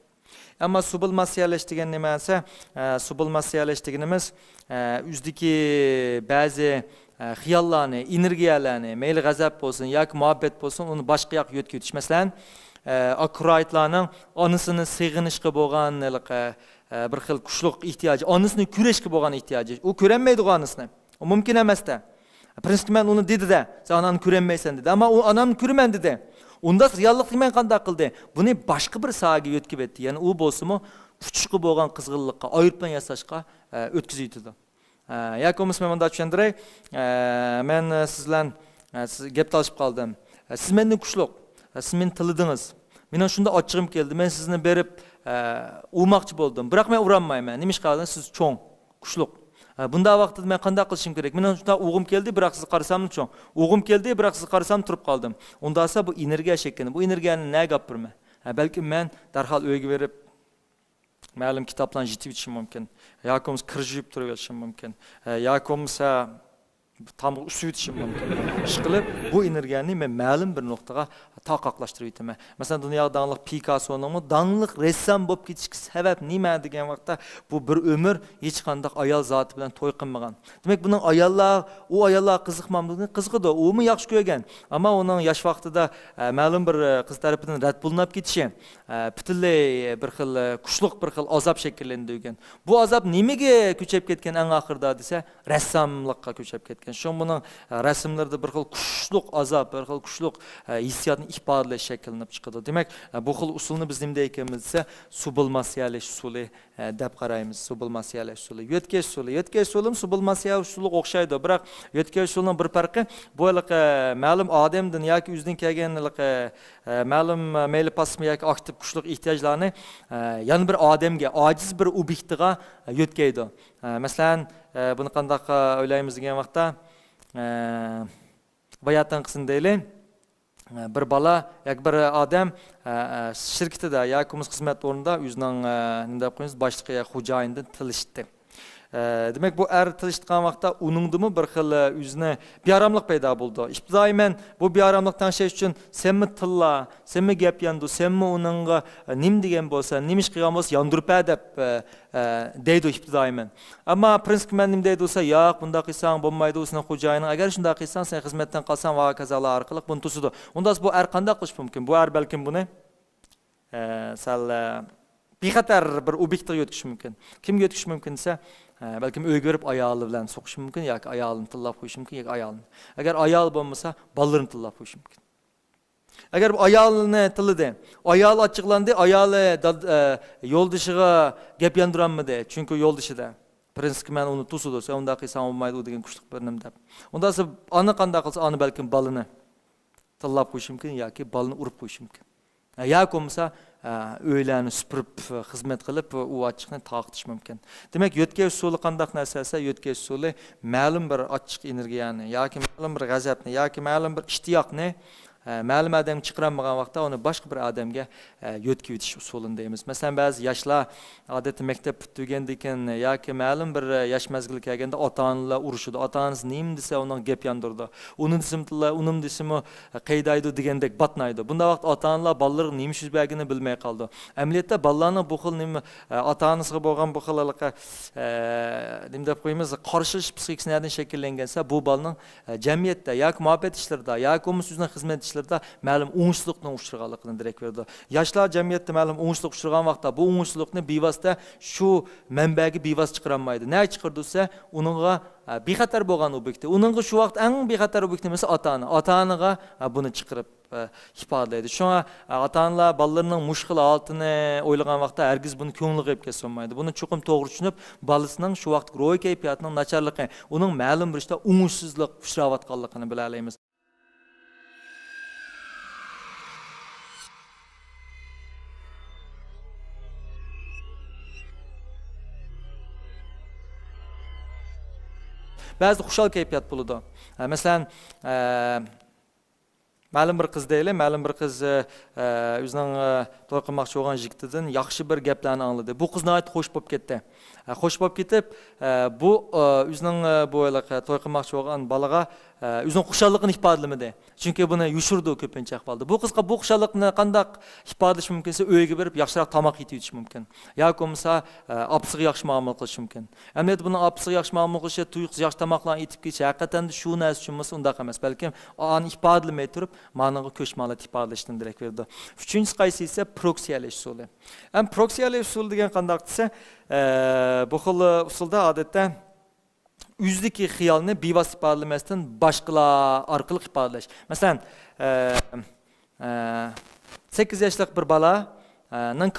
Ammo sublimatsiyalash degan nima esa, sublimatsiyalash deganimiz o'zdagi ba'zi xiyollarni, energiyalarni, mayli g'azab bo'lsin yoki muhabbat bo'lsin, uni boshqa yoqqa yo'tkitish. Masalan, akuraytlarning onasini sig'inishga bo'lgan bir xil kuchliq ehtiyoji, onasini ko'rishga bo'lgan ehtiyoji. U ko'ranmaydi onasini. U mumkin emasda. Prinsipman uni dedi-da, sen onani ko'ranmaysan dedi. Ammo u onamni ko'raman dedi. Unda reallikni men qanday qildi? Buni boshqa bir sohaga yo'tkib etdi. Ya'ni u bo'lsa-mu, kuchli bo'lgan qizg'inlikqa, aeroplan yasashga o'tkazib yetdi. Yoki men bunda tushuntiray. Men sizlar gap talashib qoldim. Siz mendan kuchliq, siz meni tilidingiz. Meni shunda ochig'im keldi. Men sizni berib urmoqchi bo'ldim. Biroq men uranmayman. Nima ish qildingiz? Siz cho'ng, kuchliq. Bunda vaqtida men qanday qilishim kerak? Men shunda o'g'im keldi, biroq siz qarasam cho'ng. O'g'im keldi, biroq siz qarasam turib qoldim. Unda esa bu energiya shekli. Bu energiyani nega gapirma? Balki men darhol o'yga berib ma'lum kitoblarni yetib yetishim mumkin. Yoki kirjib turib yetishim mumkin. Yoki bo'lmasa tam usuyutishim mumkin. Ishqilib, bu energiyani men ma'lum bir nuqtaga taqoqlashtirib yetaman. Masalan, dunyoda dangliq Picasso'ning dangliq ressam bo'lib ketishga sabab nima degan vaqtda bu bir umr hech qanday ayol zoti bilan to'y qilmagan. Demak, buning ayollar qiziqmamligini qiziqdi. U mu yaxshi ko'rgan, ammo uning yosh vaqtida ma'lum bir qiz tarafidan rad bo'linib ketishi, butunlay bir xil kuchliq bir xil azob shakllangan. Bu azob nimaga kuchayib ketgan eng oxirida desa, rassomlikqa kuchayib ketgan. Şu bunun resimlerde bir xil kuchliq azob, bir xil kuchliq hissiyotni ifodalash shakllanib chiqadi. Demak, bu xil usulni biz nimda ekanimizsa, subilmasiyalash usuli deb qaraymiz. Subilmasiyalash usuli, yetkash usuli, yetkash usuli subilmasiyalash usuliga o'xshaydi. Biroq yetkash usulining bir farqi bu ma'lum odamdan yoki o'zidan kelganlik ma'lum mayli pasmi yoki aktiv kuchliq ehtiyojlarni yana bir odamga, ojiz bir obyektga yetkaydi. Masalan, buni qanday o'ylaymiz degan vaqtda bayatdan qism deylik. Bir bala yoki bir odam shirkatida yoki xizmat o'rnida o'zining nima deb qo'yamiz, boshliqi yoki xo'jayinidan tilishdi. Demek bu tilishgan vaqtda uningdimi bir xil o'zini bearamlik paydo bo'ldi. İbtidoiy men bu bearamlikdan şey uchun senmi tilla, senmi gap yandu, senmi uningga nim degan bo'lsa, nima ish qilgan bo'lsa yondirib deb deydi ibtidoiy men. Ammo prinsip men nim deydi bo'lsa, yo'q, bunda qilsang bo'lmaydi, o'zini xo'jayining agar shunday qilsang, sen xizmatdan qolsang va kazalar orqali buni tusidi. Unda bu qanday qilish mumkin? Bu balkim buni sal bexatar bir obyektga yetkish mumkin. Kimga yetkish mumkin desa, balkim öy görüp ayağlı bilen sokuş mümkün, yoki ayağını tillab qo'yish mümkün, yoki ayağını. Agar ayağlı bo'lmasa, ballarini tillab qo'yish mümkün. Agar bu ayağını tilladi, ayağlı açıqlandı, ayağlı yo'ldishiga gap yandiranmadi, chunki yo'ldishida. Prinsip men uni tusudi, sen unda qilsang bo'lmaydi degan kuchliq bir nim deb. Unda siz ani qanday qilsa, ani balkim balini tillab qo'yish mümkün, yoki balini urib qo'yish mümkün. Yoki bo'lmasa öğleni süpürüp hizmet kılıp o açıkını taqtish mümkün. Demek yetkash usuli qandaq narsa, yetkash usuli ma'lum bir açık energiyani yoki ma'lum bir g'azabni yoki ma'lum bir ishtiyoqni ma'lum odam chiqarmagan vaqtda uni boshqa bir odamga yetkazib o'tish usulini deymiz. Masalan, ba'zi yoshlar odatda maktab tugagandan keyin yoki ma'lum bir yosh mazgil kelganda ota-onalar urushadi. Ota-onasi nima desa uning gap yondirdi. Uning desimi qaydaydi degandek batnaydi. Bunda vaqt ota-onalar bolalar nima ish berganini bilmay qoldi. Amaliyotda bolalarning bu xil nima ota-onasiga bo'lgan bu xillikqa nima deb qo'yamiz, qarshi psixikasidan shakllangansa, bu bolaning jamiyatda yoki muhabbet ishlarida yoki o'zini xizmat ma'lum o'ngishliqni uchirganligini direkt berdi. Yoshlar jamiyatda ma'lum o'ngishliq uchirgan vaqtda bu o'ngishliqni bevosita shu manbaga bevosita chiqarolmaydi. Ne chiqardisa, uningga bexatar bo'lgan obyekt. Uningga shu vaqt eng bexatar obyekt nimasi ota-ona. Ota-onaga buni chiqarib ifodalaydi. Shunga ota-onalar bolalarning mushkul holatini o'ylagan vaqtda hargiz buni ko'ngli qilib kesolmaydi. Buni chuqur to'g'ri tushunib, bolasining shu vaqt ro'y kayfiyatining nacharligi, uning ma'lum bir ishda o'ngishsizlik uchrayotganligini bila olamiz. Bazı xushal kayfiyat bo'ladi. Masalan, ma'lum bir qiz deylik, ma'lum bir qiz o'zining to'y qilmoqchi bo'lgan yigitidan yaxshi bir gaplarni angladi. Bu qiz nihoyat xush bo'lib ketdi. Xush bo'lib ketib, bu o'zining bu to'y qilmoqchi bo'lgan bolaga o'zining xushalligini ifodalamadi. Chunki buni yushirdi ko'pincha ahvolda. Bu qizga bu xushallikni qanday ifodalash mumkinsa, uyga berib yaxshiroq tomoq yeyib mumkin. Yoki bo'lmasa, opasiga yaxshi muomala qilish mumkin. Amaliyot buni opasiga yaxshi muomala qilishi, tuyuqsiz yaxshi tomoqlarni yeyib ketishi haqiqatan shu narsa uchun emas, undaq emas. Balkim ani ifodalamay turib, ma'noga ko'chmalar ifodalashdan direkt berdi. Uchinchisi qaysi esa proksiyalash usuli. Ham proksiyalash usuli degan qanday desa, bu xil usulda odatda yüzdeki xiyalni bevosita ifodalamasdan boshqalar orqali ifodalash. Masalan, 8 yoshli bir bola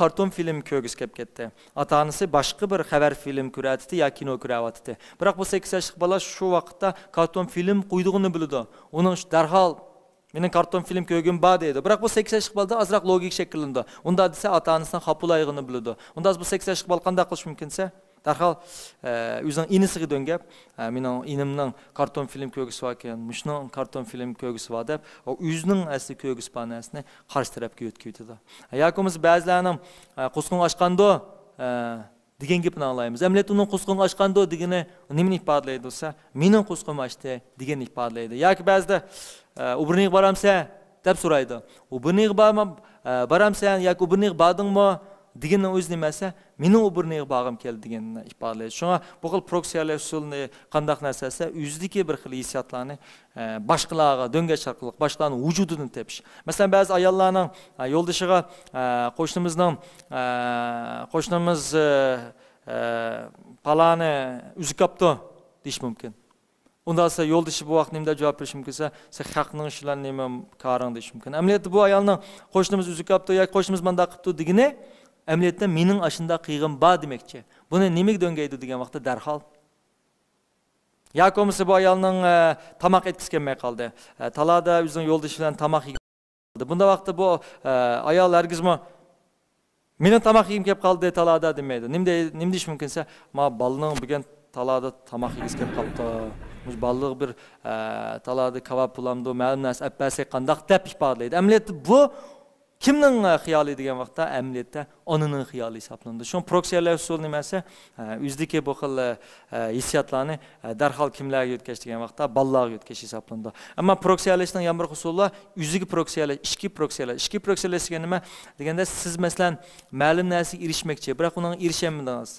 karton film ko'rgisi kelib ketdi. Ota-onasi boshqa bir xabar film ko'rayotdi yoki kino ko'rayotdi. Biroq bu 8 yoshli bola shu vaqtda karton film qo'ydig'ini biladi. Uning darhol mening karton film ko'rgim bor deydi. Biroq bu 8 yoshli bolada azroq logik shakllandi. Unda desa ota-onasining xapulayligini biladi. Unda bu 8 yoshli bola qanday qilish mumkinsa, darhol o'zining inisiga döngab, mening inimning karton film ko'rgisi bor ekan, mushning karton film ko'rgisi bor deb, o'zining asli ko'rgisi borasini qarshi tarafga yetkazadi. Yoki biz ba'zilarning qo'sqin ochqanda degan gapni anglaymiz. Amlet uning qusqini ochganda degani nimani ifodalaydi bo'lsa, mening qusqim ochdi deganni ifodalaydi. Yoki ba'zida u birniga boramsan deb so'raydi. U birniga boramsan yoki u birniga bordingmi deganning o'zi nimasi? Mening u birniga borgim keldi deganni ifodalaydi. Shunga bu xil proksiyalik usulni qandaq narsasi o'zidagi bir xil hissiyotlarni boshqalarga do'ngash orqali boshqalarning vujudidan tepish. Masalan, ba'zi ayollarning yo'ldoshiga qo'shnimiz palani uzib qopdi deyish mumkin. Undan sonra yoldaşı bu vaqt nimda cevap veriş mümkünse, sen haqning shulan nima qaring deyish mumkin. Amaliyotda bu ayolning qo'shnimiz uzib qopdi yoki qo'shnimiz manda qilibdi degani, amaliyotda mening ashunda qiyg'im bor demoqchi. Buni nimaga döngaydi degan vaqtda darhol. Yoki bo'lmasa bu ayolning tamoq etkisi kelmay qoldi. Talada o'zining yo'ldoshi bilan tamoq yeydi. Bunda vaqtda bu ayol hargizmi mening tamoq yeyim kelib qoldi talada demaydi. Nima deyish mumkinsa, "Ma balaning bugun talada tamoq yeyis kelib qoldi. Muj balliq bir talada kebab pulamdi, ma'lum narsa appasi qandaq deb ifodalaydi." Amaliyotda bu kimning xiyoli degan vaqtda amaliyotda onaning xiyoli hisoblanadi. Shu proksiyalik usul nimasi? O'zidagi bu xil hissiyotlarni darhol kimlarga yetkazish degan vaqtda bolalarga yetkazish hisoblanadi. Ammo proksiyalashning yana bir usuli o'ziga proksiyalash, ichki proksiyalash. Ichki proksiyalash degani nima? Deganda siz masalan ma'lum narsaga erishmoqchi, biroq uning erishamadingiz.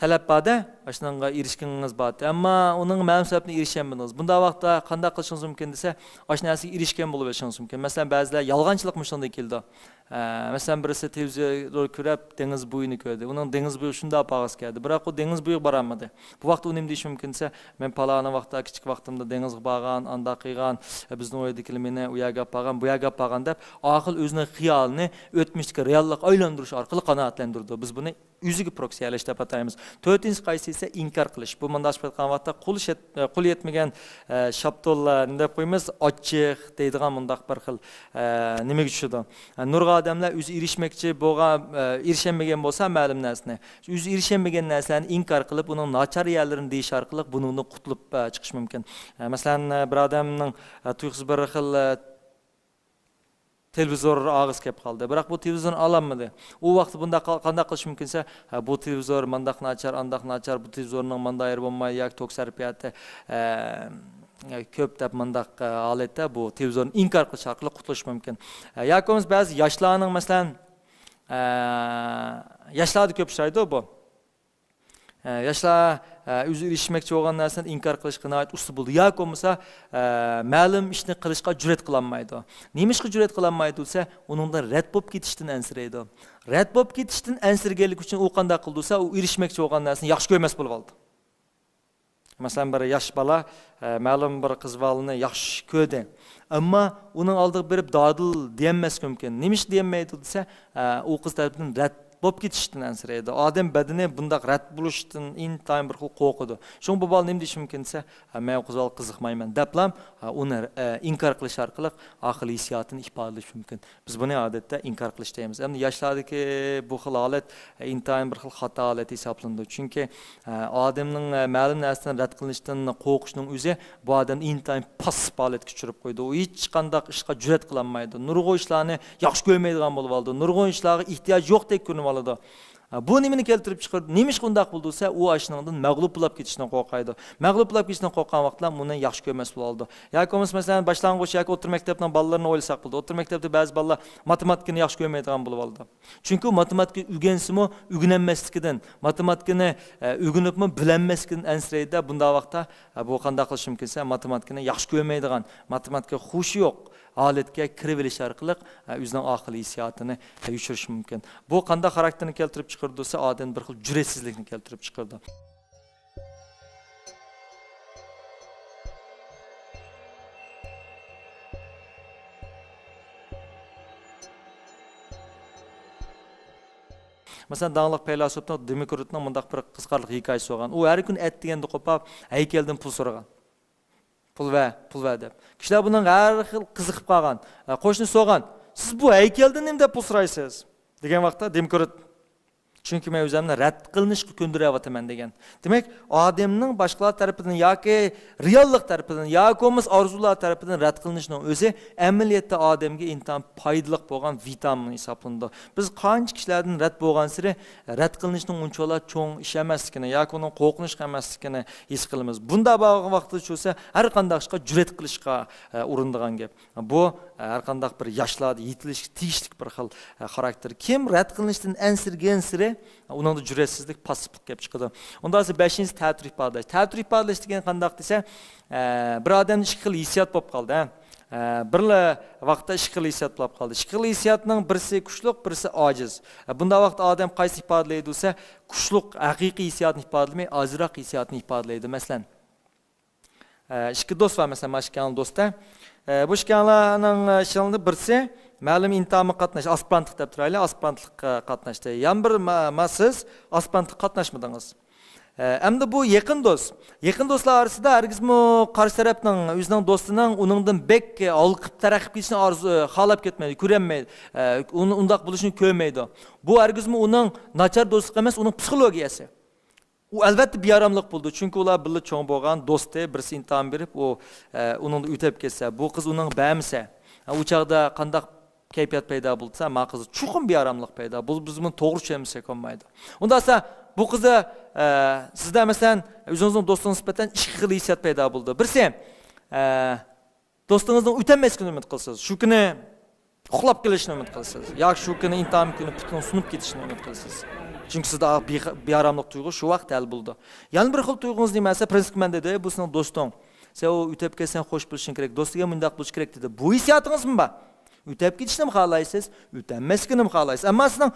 Talab borda, ashunga erishganingiz bor. Ammo uning ma'lum sababni erishamadingiz. Bunda vaqtda qanday qilishingiz mumkin desa, ashuna narsaga erishgan bo'lib o'tishingiz mumkin. Masalan, ba'zilar yolg'onchilik mushunday keldi. Masalan, birisi televizor ko'rib dengiz bo'yini ko'rdi. Uning dengiz bo'yi shunda pag'as keldi. Biroq u dengiz bo'yi borolmadi. Bu vaqt u nima deyish mumkin desa, men palana vaqtda kichik vaqtimda dengizga borgan, anda qilgan, bizning o'ydagilar meni u yerga borgan, bu yerga borgan deb oxil o'zining xiyolini o'tmishdagi reallik aylantirish orqali qanoatlantirdi. Biz buni o'ziga proksiyalash deb ataymiz. To'rtinchi qaysi esa inkor qilish. Bu mandash aytgan vaqtda qo'l yetmagan shaptollar deb qo'yamiz, ochiq deydigan mundaq bir xil nimaga tushadi. Nurg'a odamlar o'zi erishmoqchi bo'lgan, erishamagan bo'lsa ma'lum narsani, o'zi erishamagan narsalarni inkor qilib, uning nachar yerlarini deyish orqali bundan qutulib chiqish mumkin. Masalan, bir odamning tuyuqsiz bir xil televizor og'iz kelib qoldi. Biroq bu televizorni ololmadi. U vaqt bunda qanday qilish mumkinsa, bu televizor mandaq nachar, andaq nachar, bu televizorning mandayir bo'lmay, yoki tok sarfiyati ko'p deb mandaq holatda bu televizorni inkor qilish orqali qutulish mumkin. Yoki ba'zi yoshlarning masalan yoshlarda ko'p ishlaydi bu. Yoshlar o'zi erishmoqchi bo'lgan narsani inkor qilish qinoat usul bo'ldi. Yoki bo'lmasa ma'lum ishni qilishga jur'at qilolmaydi. Nima ishga jur'at qilolmaydi desa, uningdan rad bo'lib ketishdan ansiraydi. Rad bo'lib ketishdan ansirganlik uchun u qanday qildi desa, u erishmoqchi bo'lgan narsani yaxshi ko'rmas bo'lib oldi. Masalan, bir yosh bola ma'lum bir qiz bolani yaxshi ko'rdi. Ammo uning oldiga berib dodil deyamas mumkin. Nima ish deyamaydi desa, u qiz tarafidan rad bo'lib ketishdan ansiraydi. Odam badani bundaq rad bo'lishdan intayin bir xil qo'rqadi. Shunga bu bola nima deyish mumkin desa, men qizga qiziqmayman deblam, uni inkor qilish orqali aql hissiyotini ifodalash mumkin. Biz buni odatda inkor qilish deymiz. Endi yoshlardagi bu xil holat intayin bir xil xato holat hisoblanadi. Chunki odamning ma'lum narsadan rad qilinishdan qo'rqishning o'zi bu odamni intayin passiv holatga tushirib qo'ydi. U hech qanday ishga jur'at qila olmaydi. Nurg'un ishlarni yaxshi ko'rmaydigan bo'lib oldi. Nurg'un ishlarga ehtiyoj yo'qdek ko'rinib oladi. Bu nimani keltirib chiqardi? Nemish qundaq bo'ldisa, u ashundan mag'lub bo'lib ketishdan qo'rqaydi. Mag'lub bo'lib ketishdan qo'rqgan vaqtlar uni yaxshi ko'rmas bo'ldi. Yoki masalan, boshlang'ich yoki o'rta maktabdan bolalarni o'ylasak bo'ldi. O'rta maktabda ba'zi bolalar matematikani yaxshi ko'rmaydigan bo'lib oldi. Chunki matematika o'rgansimi, o'rganmasligidan, matematikani o'rganibmi, bilinmasligidan ansiraydi. Bunda vaqtda bu qanday qilish mumkinsa, matematikani yaxshi ko'rmaydigan, matematika xushi yo'q holatga kirib olish orqali o'zining aql hissiyotini yushirish mumkin. Bu qanday xarakterni keltirib chiqardi desa, odam bir xil jur'atsizlikni keltirib chiqardi. Masalan, dağlıq faylasufning Demokritning mundaq bir qisqarlik hikoyasi bo'lgan. U har kun et deganda qo'pab, haykaldan pul so'ragan. Pul va deb. Kishilar bundan har xil qiziqib qolgan. Qo'shni so'rgan, "Siz bu haykaldan nima deb pul so'raysiz?" degan vaqtda Demokrit Çünkü men özümni rad qılınışqa köndürüyapataman degan. Demek adamning boshqalar tarafidan yoki reallik tarafidan yoki bo'lmasa orzular tarafidan rad qilinishining o'zi amaliyotda odamga intan foydali bo'lgan vitamin hisoblanadi. Biz qancha kishilardan rad bo'lgan sari rad qilinishning unchalar cho'ng ish emasligini yoki uning qo'rqinish emasligini his qilamiz. Bunda bo'lgan vaqtda cho'sa har qanday ishga jur'at qilishga urindigan gap. Bu har qanday bir yoshlarda yetilish tegishli bir xil xarakter. Kim rad qilinishdan ansirgan sari uning jur'atsizlik, passivlik kelib chiqadi. Unda 5-chi ta'tir ifodalash. Ta'tir ifodalash degan qanday desa, bir odamning ikki xil hissiyot bo'lib qoldi. Bir vaqtda ikki xil hissiyot bo'lib qoldi. Ikki xil hissiyotning birisi kuchli, birisi ojiz. Bunda vaqt odam qaysi ifodalaydi desa, kuchli haqiqiy hissiyotni ifodalamay, ozroq hissiyotni ifodalaydi. Masalan, ikki do'st var masalan, mashkan do'stda. Bu ishkanlarning ishlarida birisi ma'lum intamı qatnash, aspirantlik deb turaylik, aspirantlikqa qatnashdi. Yan bir siz aspirantlik qatnashmadingiz. Endi bu yaqin do'st. Yaqin do'stlar orasida hargizmi qarshi tarafning o'zining do'stining uningdan bek olqib taraqib ketishni orzu xalab ketmaydi, ko'rmaydi. Undaq bo'lishini ko'rmaydi. Bu hargizmi uning nachar do'stlik emas, uning psixologiyasi. U albatta beyaramlik bo'ldi. Chunki ular birga cho'ng bo'lgan do'sti, birisi imtihon berib, uningni o'tib ketsa, bu qiz uning bamsa, u chaqda qandaq kayfiyat paydo bo'lsa, ma qiz chuqur beyaramlik paydo. Bu bizning to'g'ri tushunmasak bo'lmaydi. Unda esa bu qizda sizda masalan o'zingizning do'stingiz nisbatan ikki xil hissiyat paydo bo'ldi. Birisi do'stingizning o'tolmasligini umid qilasiz. Shu kuni uxlab kelishini umid qilasiz. yoki shu kuni imtihon kuni butun sunib ketishini umid qilasiz. Çünkü sizde beyaramlık duygu şu vaqt hal buldu. Yani bir xil duygunuz demese prinsip men dedi, bu senin dostun. Sen o ütep kelsen hoş buluşun gerek, dostuga mundaq buluş gerek dedi. Bu hissiyatınız mı ba? Ütep gidişini mi xalaysız, ütenmeskini mi xalaysız? Ama sizin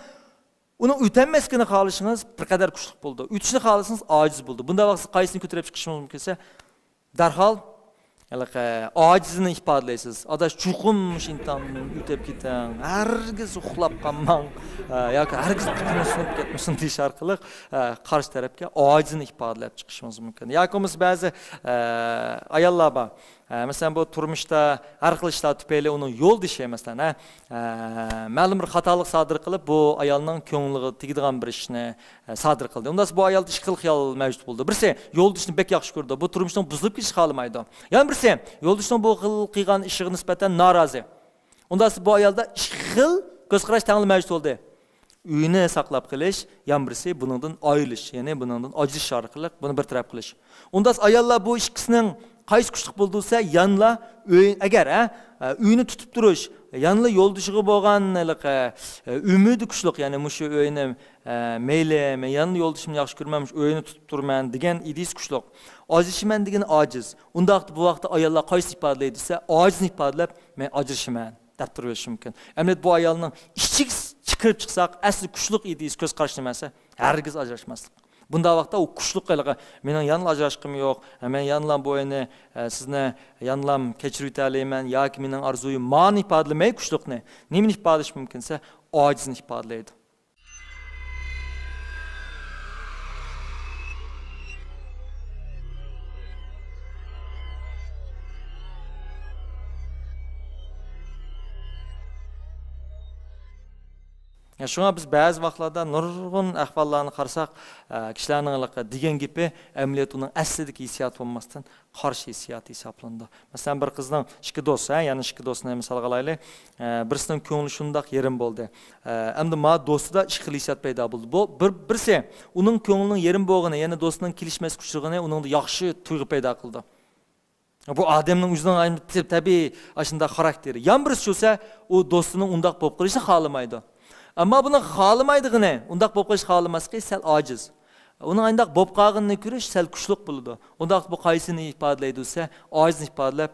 onun ütenmeskini xalışınız bir kadar kuçluk buldu. Ütüşünü xalısınız aciz buldu. Bunda vaqt qaysini kötürüp çıkışınız mümkünse darhal acizini ifadelaysiz. Adaş çuqunmuş imtihandan ötüp keten, herkes uxlab qalman, yoki herkes butun sunib ketmişsin deyish orqali qarshi tarafga acizini ifodalab chiqishimiz mumkin. Yoki ba'zi ayollar bor. Mesela bu turmuşda har xil ishlar tufayli uning yo'l dishi masalan, ma'lum bir xatolik sodir qilib, bu ayolning ko'ngliga tegadigan bir ishni sodir qildi. Unda bu ayolda ikki xil xiyol mavjud bo'ldi. Birisi yo'l dishini bek yaxshi ko'rdi. Bu turmushning buzilib ketishi xohlamaydi. Yana birisi yo'l dishining bu xil qilgan ishiga nisbatan norozi. Unda bu ayolda ikki xil ko'z qarash tangli mavjud bo'ldi. Uyini saqlab qilish, yana birisi buningdan ayrilish, ya'ni buningdan ajrashish orqali buni bir taraf qilish. Unda ayollar bu ikkisining qaysi kuchli bo'ldiysa, yanla agar uyini tutib turish, yanla yo'ldishiga bo'lgan umidi kuchli, ya'ni mushu uyini mayli, men yanla yo'ldishimni yaxshi ko'rmamiş, uyini tutib turman degan idis kuchli. Ojishiman degan ojiz. Unda bu vaqtda ayollar qaysi ifodalaydi-desa, ojizni ifodalab, men ajrishiman deb turish mumkin. Emnet bu ayolning ishchik chiqib chiqsaq, asli kuchli idis ko'z qarashni emas, hargiz ajrashmaslik. Bunda vaqtda o kuchli qilgan, mening yanla ajrashqim yo'q, men yanlam bo'yini sizni yanlam kechirib o'talayman yoki mening arzuyim ma'ni ifodalamay kuchliqni, nimani ifodalash mumkinsa, ojizni ifodalaydi. Şuna biz bazı vaqtlarda nurg'un ahvollarni qarasak, kishilarning degan gapi amaliyot uning aslidagi hissiyat bo'lmasdan qarshi hissiyat hisoblanadi. Masalan, bir qizning ikki do'sti, ya'ni ikki do'stni misol qilaylik, birisining ko'ngli shundoq yerim bo'ldi. Endi ma do'stida ikki xil hissiyat paydo bo'ldi. Bu birisi uning ko'nglining yerim bo'lgani, ya'ni do'stining kelishmas kuchligini uningda yaxshi tuyg'u paydo qildi. Bu odamning o'zining tabiiy ashunda xarakteri. Yan birisi bo'lsa, u do'stining undaq bo'lib qolishini xohlamaydi. Ama bunu xalamaydigini, undaq bo'lib qolish xalamasqi sal ojiz. Uning ayndaq bo'lib qolganini ko'rish sal kuchliq bo'ladi. Undaq bu qaysini ifodalaydi desa, ojizni ifodalab,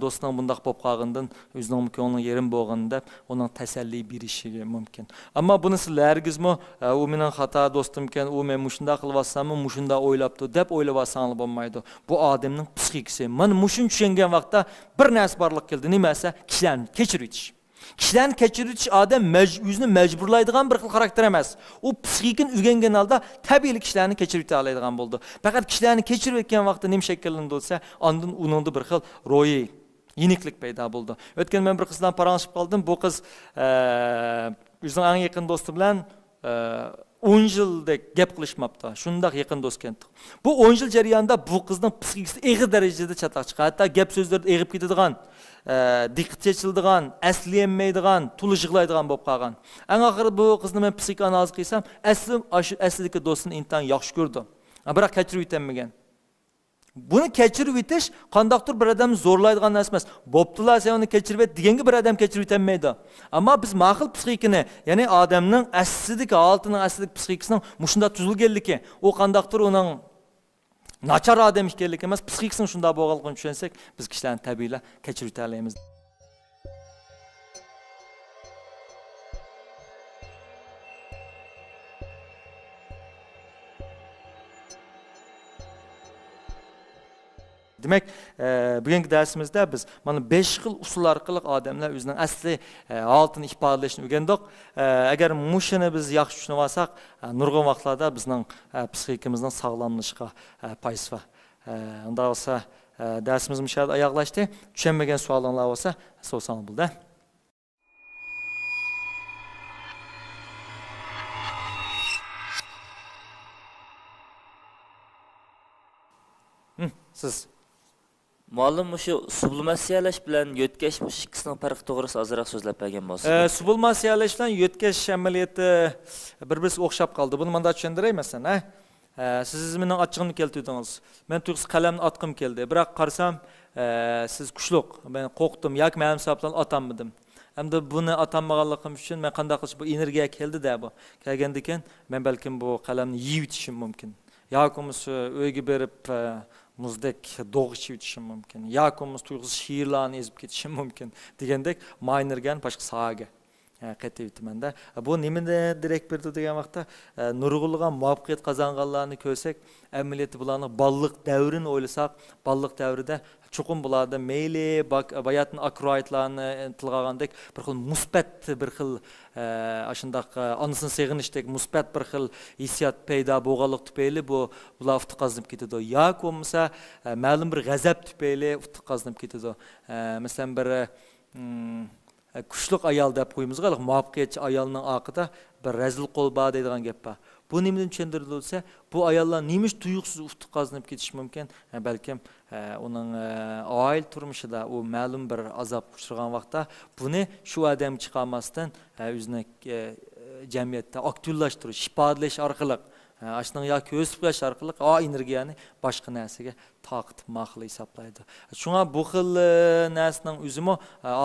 do'stining bundaq bo'lib qolgandan o'zining ko'ngli yerim bo'lgan deb, uning tasalli berishi mumkin. Ammo buni sizlar hargizmi, u mening xato do'stim ekan, u men mushunda qilyapsammi, mushunda o'ylabdi deb o'ylayapsangiz bo'lmaydi. Bu odamning psixikasi. Mana mushun tushungan vaqtda bir narsa borlik keldi, nimasi? Kishilarni kechirish. Kishilarni kechirish odam o'zini majburlaydigan bir xil xarakter emas. U psixikini o'rgangan holda tabiiy kishilarni kechirib oladigan bo'ldi. Faqat kishilarni kechirib etgan vaqtda nim shakllandi bo'lsa, ondan uningda bir xil ro'yi yeniklik paydo bo'ldi. O'tgan men bir qizdan paranglashib qoldim. Bu qiz o'zining eng yaqin do'sti bilan 10 yıldek gap qilishmabdi. Shundaq yaqin do'st keldik. Bu 10 yil jarayonida bu qizning psixikasi eg'ir darajada chataq chiqadi. Hatto gap so'zlarda eg'ib ketadigan, diqqat chechildigan, asliyenmaydigan, tulishig'laydigan bo'lib qolgan. Eng oxiri bu qizni men psixoanaliz qilsam, aslidagi do'stini intan yaxshi ko'rdim. Biroq kechirib yetmagan. Buni kechirib yetish qandoqdir bir odamni zo'rlaydigan narsa emas. Bo'ptilar, sen uni kechirib et deganga bir odam kechirib yetmaydi. Ammo biz ma'qul psixikani, ya'ni odamning aslidagi holatining aslidagi psixikasining mushunda tuzilganligi, u qandoqdir uning nachar odam ekanligi emas, psixikasining shunda bo'lganligini tushunsak, biz kishilarni tabiiyla kechirib yeta olamiz. Demek, bugünkü dersimizde biz mana 5 xil usul orqali odamlar o'zining asli holatini ifodalashni o'rgandik. Agar mushuni biz yaxshi tushunib olsak, nurg'un vaqtlarda bizning psixikimizning sog'lomlashishiga foyda bor. Unda bo'lsa dersimiz mushada oyoqlashdi. Tushunmagan savollar bo'lsa, so'rasang bo'ldi. Siz Muallim şu sublimatsiyalash bilan yo'tkash ikkisining farqi to'g'risida ozroq so'zlab bergan bo'lsa. Sublimatsiyalash bilan yo'tkash amaliyoti bir-birisiga o'xshab qoldi. Buni menda tushuntiray masalan, siz mening ochig'imni keltirdingiz. Men tuyg'us qalamni otqim keldi. Biroq qarsam, siz kuchliq. Men qo'rqdim yoki men hisobdan otammidim. Hamda buni atanmaganligim uchun men qanday qilish bu energiya keldi-da bu. Kelgandan keyin men balkim bu qalamni yeyib o'tishim mumkin. Yoki uyga berib muzdek doğ içib o'tishim mumkin. Yoki tuyg'usiz she'rlarni ezib ketishim mumkin degandek maynergan boshqa sohaga qaytib o'tmanda. Bu nimani direkt berdi degan vaqtda nurg'ulg'an muvaffaqiyat qozonganlarni ko'rsak, amaliyoti bularni balliq davrini o'ylasak, balliq davrida chuqur bularda meyli bayatın akroitlarni tilg'agandek bir xil musbat bir xil ashundaq anasini seg'inishdek musbat bir xil hissiyot paydo bo'lganlik tufayli bular uftiqazlanib ketadi. Yoki bo'lmasa ma'lum bir g'azab tufayli uftiqazlanib ketadi. Masalan bir kuchliq ayol deb qo'yamiz, muvaffaqiyatchi ayolning oqida bir razil qo'lba deydigan gap bor. Bu nimadan tushuntirilsa, bu ayollar nimish tuyuqsiz uftiqazlanib ketishi mumkin. Balkim uning oil turmushida u ma'lum bir azob uchragan vaqtda buni shu odam chiqarmasdan o'zini jamiyatda aktivlashtirish, ifodalash orqali ashning yoki o'siblash orqali energiyani boshqa narsaga taqib maqli hisoblaydi. Shunga bu xil narsaning o'zimi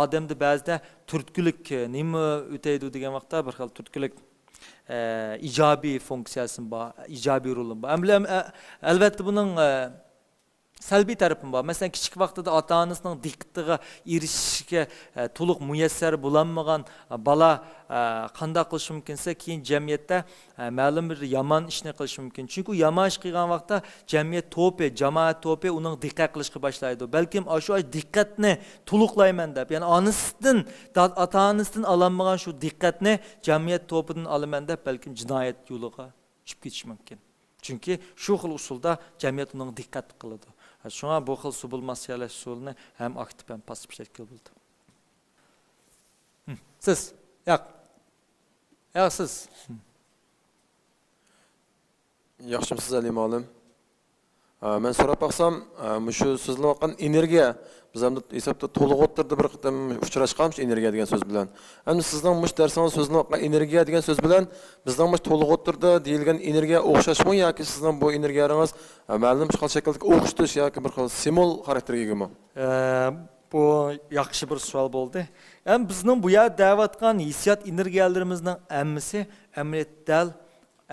odamda ba'zida turtkilik nima o'taydi degan vaqtda bir xil turtkilik ijobiy funksiyasi bor, ijobiy roli bor. Albatta buning salbiy tarafı var. Mesela kichik vaqtida ota-onasining diqqatiga erishishga to'liq muyassar bo'lmagan bola qanday qilish mumkinsa, keyin jamiyatda ma'lum bir yomon ishni qilish mumkin. Chunki yomon ish qilgan vaqtda jamiyat to'pi, jamoat to'pi uning diqqat qilishga boshlaydi. Balkim shu diqqatni to'liqlayman deb, ya'ni onasidan, ota-onasidan olinmagan shu diqqatni jamiyat to'pidan olaman deb balkim jinoyat yo'liga tushib ketish mumkin. Chunki shu xil usulda jamiyat uning diqqat qiladi. Şuna bu xil sublimatsiyalash usulini ham aktiv ham passiv shaklda bo'ldi. Siz? Yo'q. Yo'q siz. Yaxshimisiz Ali muallim? Men so'rab baqsam, shu so'zlayotgan energiya biz ham hisobda to'liq o'tirdi bir qatam uchrashganmiz energiya degan so'z bilan. Endi sizning mush darsingiz so'zlayotgan energiya degan so'z bilan bizning mush to'liq o'tirdi deyilgan energiya o'xshashmi yoki sizning bu energiyangiz ma'lum bir shaklda o'xshatish yoki bir xil simul xarakterga egami? Bu yaxshi bir savol bo'ldi. Ham bizning bu yer da'vatgan hissiyot energiyalarimizning hammasi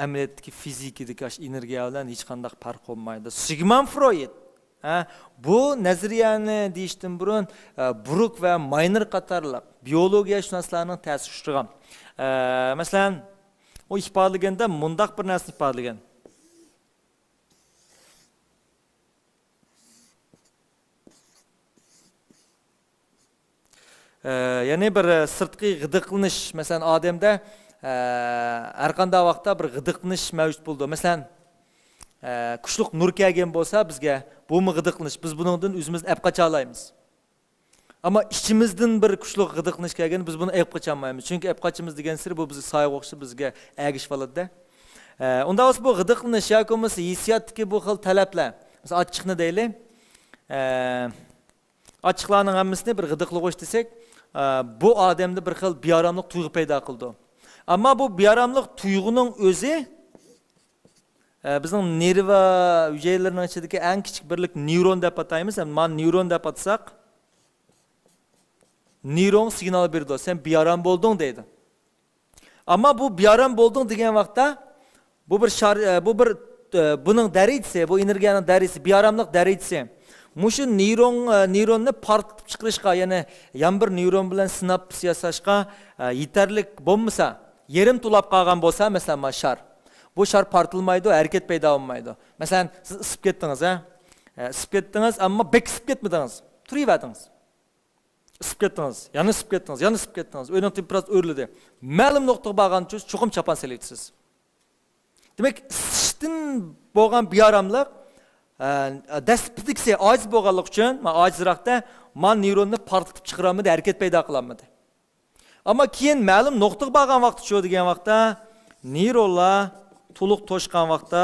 amaliyotdagi fizikadagi energiya bilan hech qanday farq bo'lmaydi. Sigmund Freud bu nazariyani deyishdan burun Brook va Mayner qatorliq biologiyashunoslarning ta'sir ushtirgan. Masalan, o ifodalaganda mundaq bir narsani ifodalagan. Ya'ni bir sirtqi g'idiqlanish, masalan, odamda har qanday vaqtda bir g'idiqlanish mavjud bo'ldi. Masalan, kuchliq nur kelgan bo'lsa bizga, bu g'idiqlanish, biz buningdan o'zimizni olib qocha olamiz. Ammo ichimizdan bir kuchliq g'idiqlanish kelgan, biz buni olib qocha olmaymiz. Chunki olib qochimiz degan sir bu bizga soyga o'xshab bizga agish bo'ladi-da. Unda bu gıdıqlanish yoki bo'lmasa hissiyotdagi bu xil talablar. Mesela açıqni deylik. Açıqlarning hammasini bir gıdıqlag'ush desak, bu odamda bir xil bearamlik tuyg'u paydo qildi. Ammo bu bearamlik tuyg'uning o'zi bizning nerva hujayralarining ichidagi eng kichik birlik neyron deb ataymiz. Men neyron deb atsak, neyron signal berdi. Sen bearam bo'lding deydi. Ammo bu bearam bo'lding degan vaqtda bu bir buning darajasi, bu energiyaning darajasi, bearamlik darajasi. Mushu neyronni portlatib chiqarishga, ya'ni yan bir neyron bilan sinaps yasashga yetarlik bo'lmasa, yerim to'lab qolgan bo'lsa, masalan, shar. Bu shar portlamaydi, harakat paydo bo'lmaydi. Masalan, siz isib ketdingiz, isib ketdingiz, ammo bek isib ketmadingiz. Turiverdingiz. Isib ketdingiz, yana isib ketdingiz, yana isib ketdingiz. O'yning temperaturasi o'rlidi. Ma'lum nuqtaga borgan uchun chuqum chapan selektsiz. Demak, isishdan bo'lgan bearamlik dastlabki ojiz bo'lganlik uchun, men ojizroqda men neyronni portlatib chiqaramadi, harakat paydo qilamadi. Ammo keyin ma'lum nuqtaga borgan vaqt shu degan vaqtda neyronlar to'liq to'shgan vaqtda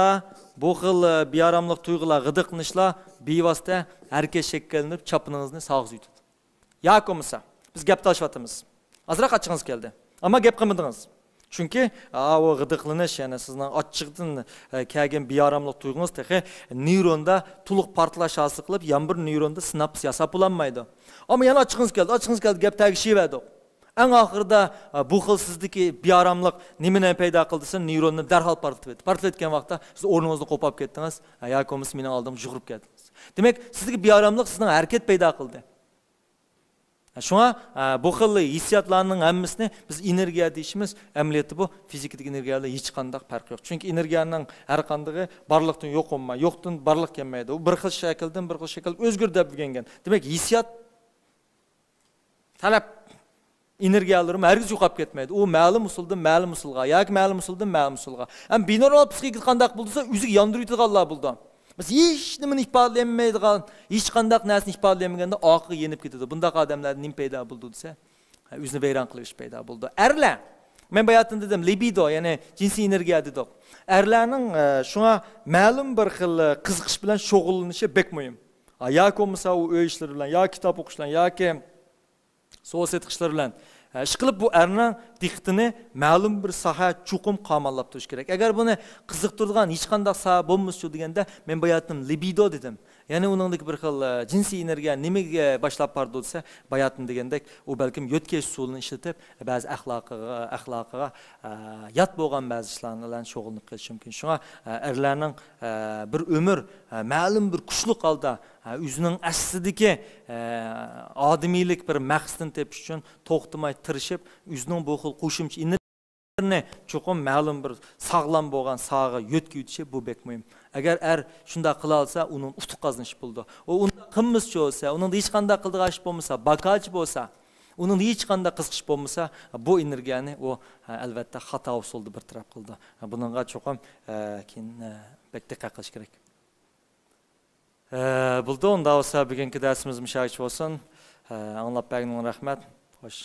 bu xil bearamlik tuyg'ular, g'idiqlanishlar bevosita harakat shakllanib chapiningizni sog'z yutadi. Yoki bo'lmasa biz gap talashyapmiz. Azroq ochig'ingiz keldi. Ammo gap qilmadingiz. Chunki o g'idiqlanish, ya'ni sizning ochiqdan kelgan bearamlik tuyg'ungiz tehi neyronda to'liq portlash hosil qilib, yan bir neyronda sinaps yasab bo'lmaydi. Ammo yana ochig'ingiz keldi, gap tagishiyverdi. Eng oxirida bu xil sizdagi bearamlik nimani paydo qildisa, neyronni darhol portlatadi. Portlatgan vaqtda siz o'rningizni qo'pab ketdingiz, yoki bo'lmasa mening oldimga yugurib keldingiz. Demak, sizdagi bearamlik sizning harakat paydo qildi. Şuna bu xil hissiyotlarning hammasini biz energiya deyishimiz, amaliyotda bu fizikadagi energiyalar hech qanday farq yo'q. Chunki energiyaning har qanday borliqdan yo'q bo'lmaydi, yo'qdan borliq kelmaydi. U bir xil shakldan bir xil shakl o'zgarib bo'lgan. Demak, hissiyot talab energiyalarım herkes yo'qolib ketmaydi. U ma'lum usuldan ma'lum usulga yoki ma'lum usuldan ma'lum usulga. Ham binaural psixika qandaq bo'lsa, o'ziga yondiraydiganlar bo'ldi. Biz hech nimani ifodalayolmaydigan, hech qanday narsani ifodalamaganda oqiga yenib ketadi. Bundaq odamlar nim paydo bo'ldi desa, o'zini vayron qilish paydo bo'ldi. Erlar, men bayatında dedim, libido, ya'ni jinsiy energiya dedik. Erlarning shunga ma'lum bir xil qiziqish bilan shug'ullanishi bek muhim. Yoki bo'lmasa u uy ishlari bilan, yoki kitob o'qish bilan, yoki so'zet qilishlar bilan ishqilib bu erning diqqatini ma'lum bir soha chuqum qamallab turish kerak. Agar buni qiziqtiradigan hech qanday soha bo'lmasa deganda men bayatdim libido dedim. Ya'ni uningdagi bir xil jinsiy energiya nimaga boshlab bordi desa, bayatdim degandek u balkim yo'tkash usulini ishlatib, ba'zi axloqiga yot bo'lgan ba'zi ishlarni bilan shug'ullanib ketishi mumkin. Shunga erlarning bir umr ma'lum bir kuchli holda o'zining aslidagi odamiylik bir maqsadini tepish uchun to'xtamay tirishib, o'zining bu xil qo'shimcha energiyani chuqur ma'lum bir sog'lom bo'lgan sohaga yo'tkazilishi bu bek muhim. Agar shunday qila olsa, uning utuq qozonishi bo'ldi. U unda qimmischi bo'lsa, uning hech qanday qildigan ish bo'lmasa, bakaj bo'lsa, uning hech qanday qiziqish bo'lmasa, bu energiyani u albatta xato usulda bir taraf qildi. Buningga chuqur keyin bek diqqat qilish kerak. Buldu onda olsa bugungi darsimiz mushayish bo'lsin. Anglab berganingiz rahmat. Xo'sh.